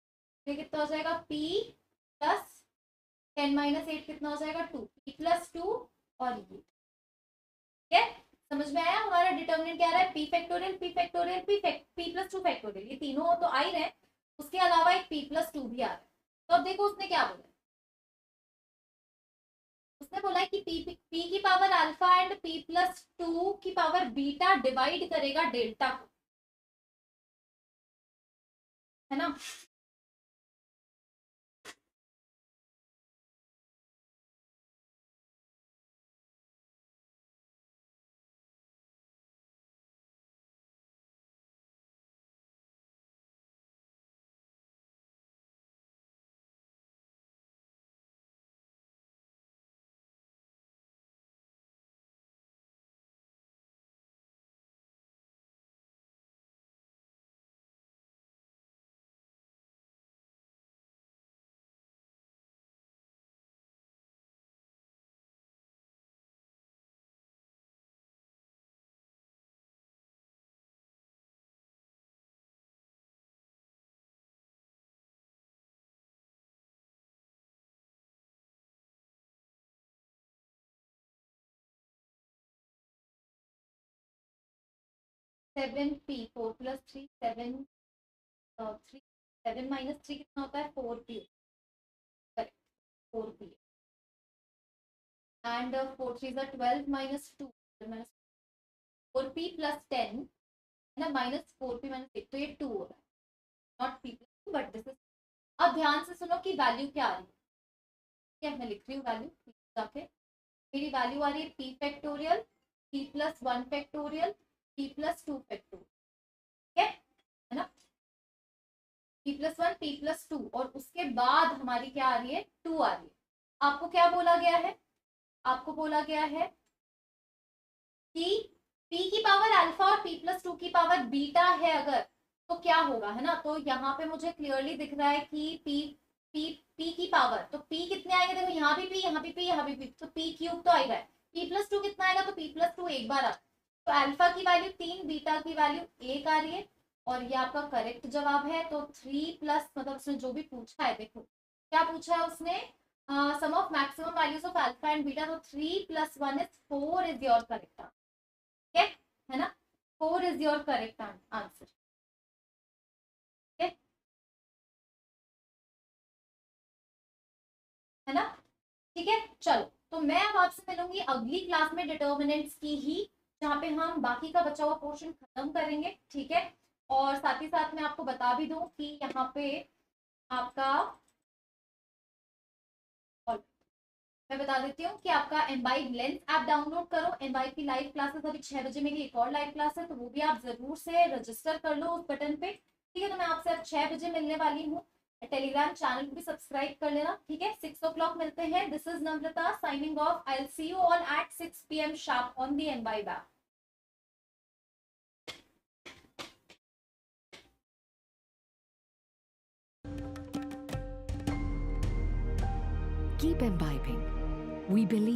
ये कितना हो जाएगा p + 10 - 8 कितना हो जाएगा 2, p + 2 और ये। ठीक है, समझ में आया? हमारा डिटर्मिनेंट क्या आ रहा है, p factorial p factorial p + 2 factorial, ये तीनों तो आ ही रहे, उसके अलावा एक p + 2 भी आ रहा है। तो अब देखो उसने क्या बोला, उसने बोला है कि p की पावर अल्फा एंड p + 2 की पावर बीटा डिवाइड करेगा डेल्टा को, है ना। सेवन पी 4 + 3 7 3 7 - 3 कितना होता है 4p, correct 4p and 4 3 12 - 2 4p + 10 है ना -4p - 8, तो ये 2 हो रहा है, not p + 2 but this is. अब ध्यान से सुनो कि वैल्यू क्या आ रही है, क्या मैं लिख रही हूँ वैल्यू जाके, मेरी वैल्यू आ रही है p factorial p + 1 factorial p + 2 factorial, ठीक है ना, p + 1 p + 2 और उसके बाद हमारी क्या आ रही है 2 आ रही है। आपको क्या बोला गया है, आपको बोला गया है कि p की पावर अल्फा और p + 2 की पावर बीटा है अगर, तो क्या होगा, है ना। तो यहाँ पे मुझे क्लियरली दिख रहा है कि p की पावर, तो p कितने आएंगे, देखो यहाँ भी p, यहाँ भी p, यहाँ भी p, तो p³ तो आएगा, p + 2 कितना आएगा, तो p + 2 एक बार आ, तो अल्फा की वैल्यू 3, बीटा की वैल्यू 1 आ रही है, और ये आपका करेक्ट जवाब है। तो 3 प्लस मतलब उसने जो भी पूछा है, देखो क्या पूछा है उसने, sum of maximum values of alpha and beta, तो 3 + 1 = 4 इज योर करेक्ट आंसर, है ना, 4 इज योर करेक्ट आंसर, है ना। ठीक है, चलो तो मैं अब आपसे मिलूंगी अगली क्लास में डिटर्मिनेंट्स की ही, जहाँ पे हम बाकी का बचा हुआ पोर्शन खत्म करेंगे, ठीक है। और साथ ही साथ मैं आपको बता भी दूं कि यहाँ पे आपका, और मैं बता देती हूँ कि आपका एम्बाइब लेंस ऐप डाउनलोड करो, एम्बाइब की लाइव क्लासेस अभी 6 बजे मेरी एक और लाइव क्लास है, तो वो भी आप जरूर से रजिस्टर कर लो उस बटन पे, ठीक है। तो मैं आपसे अब 6 बजे मिलने वाली हूँ, टेलीग्राम चैनल को भी सब्सक्राइब कर लेना, ठीक है। 6 o'clock मिलते हैं। This is Namrata signing off, I will see you all at 6 PM sharp on the imbibe app. Keep imbibing. We believe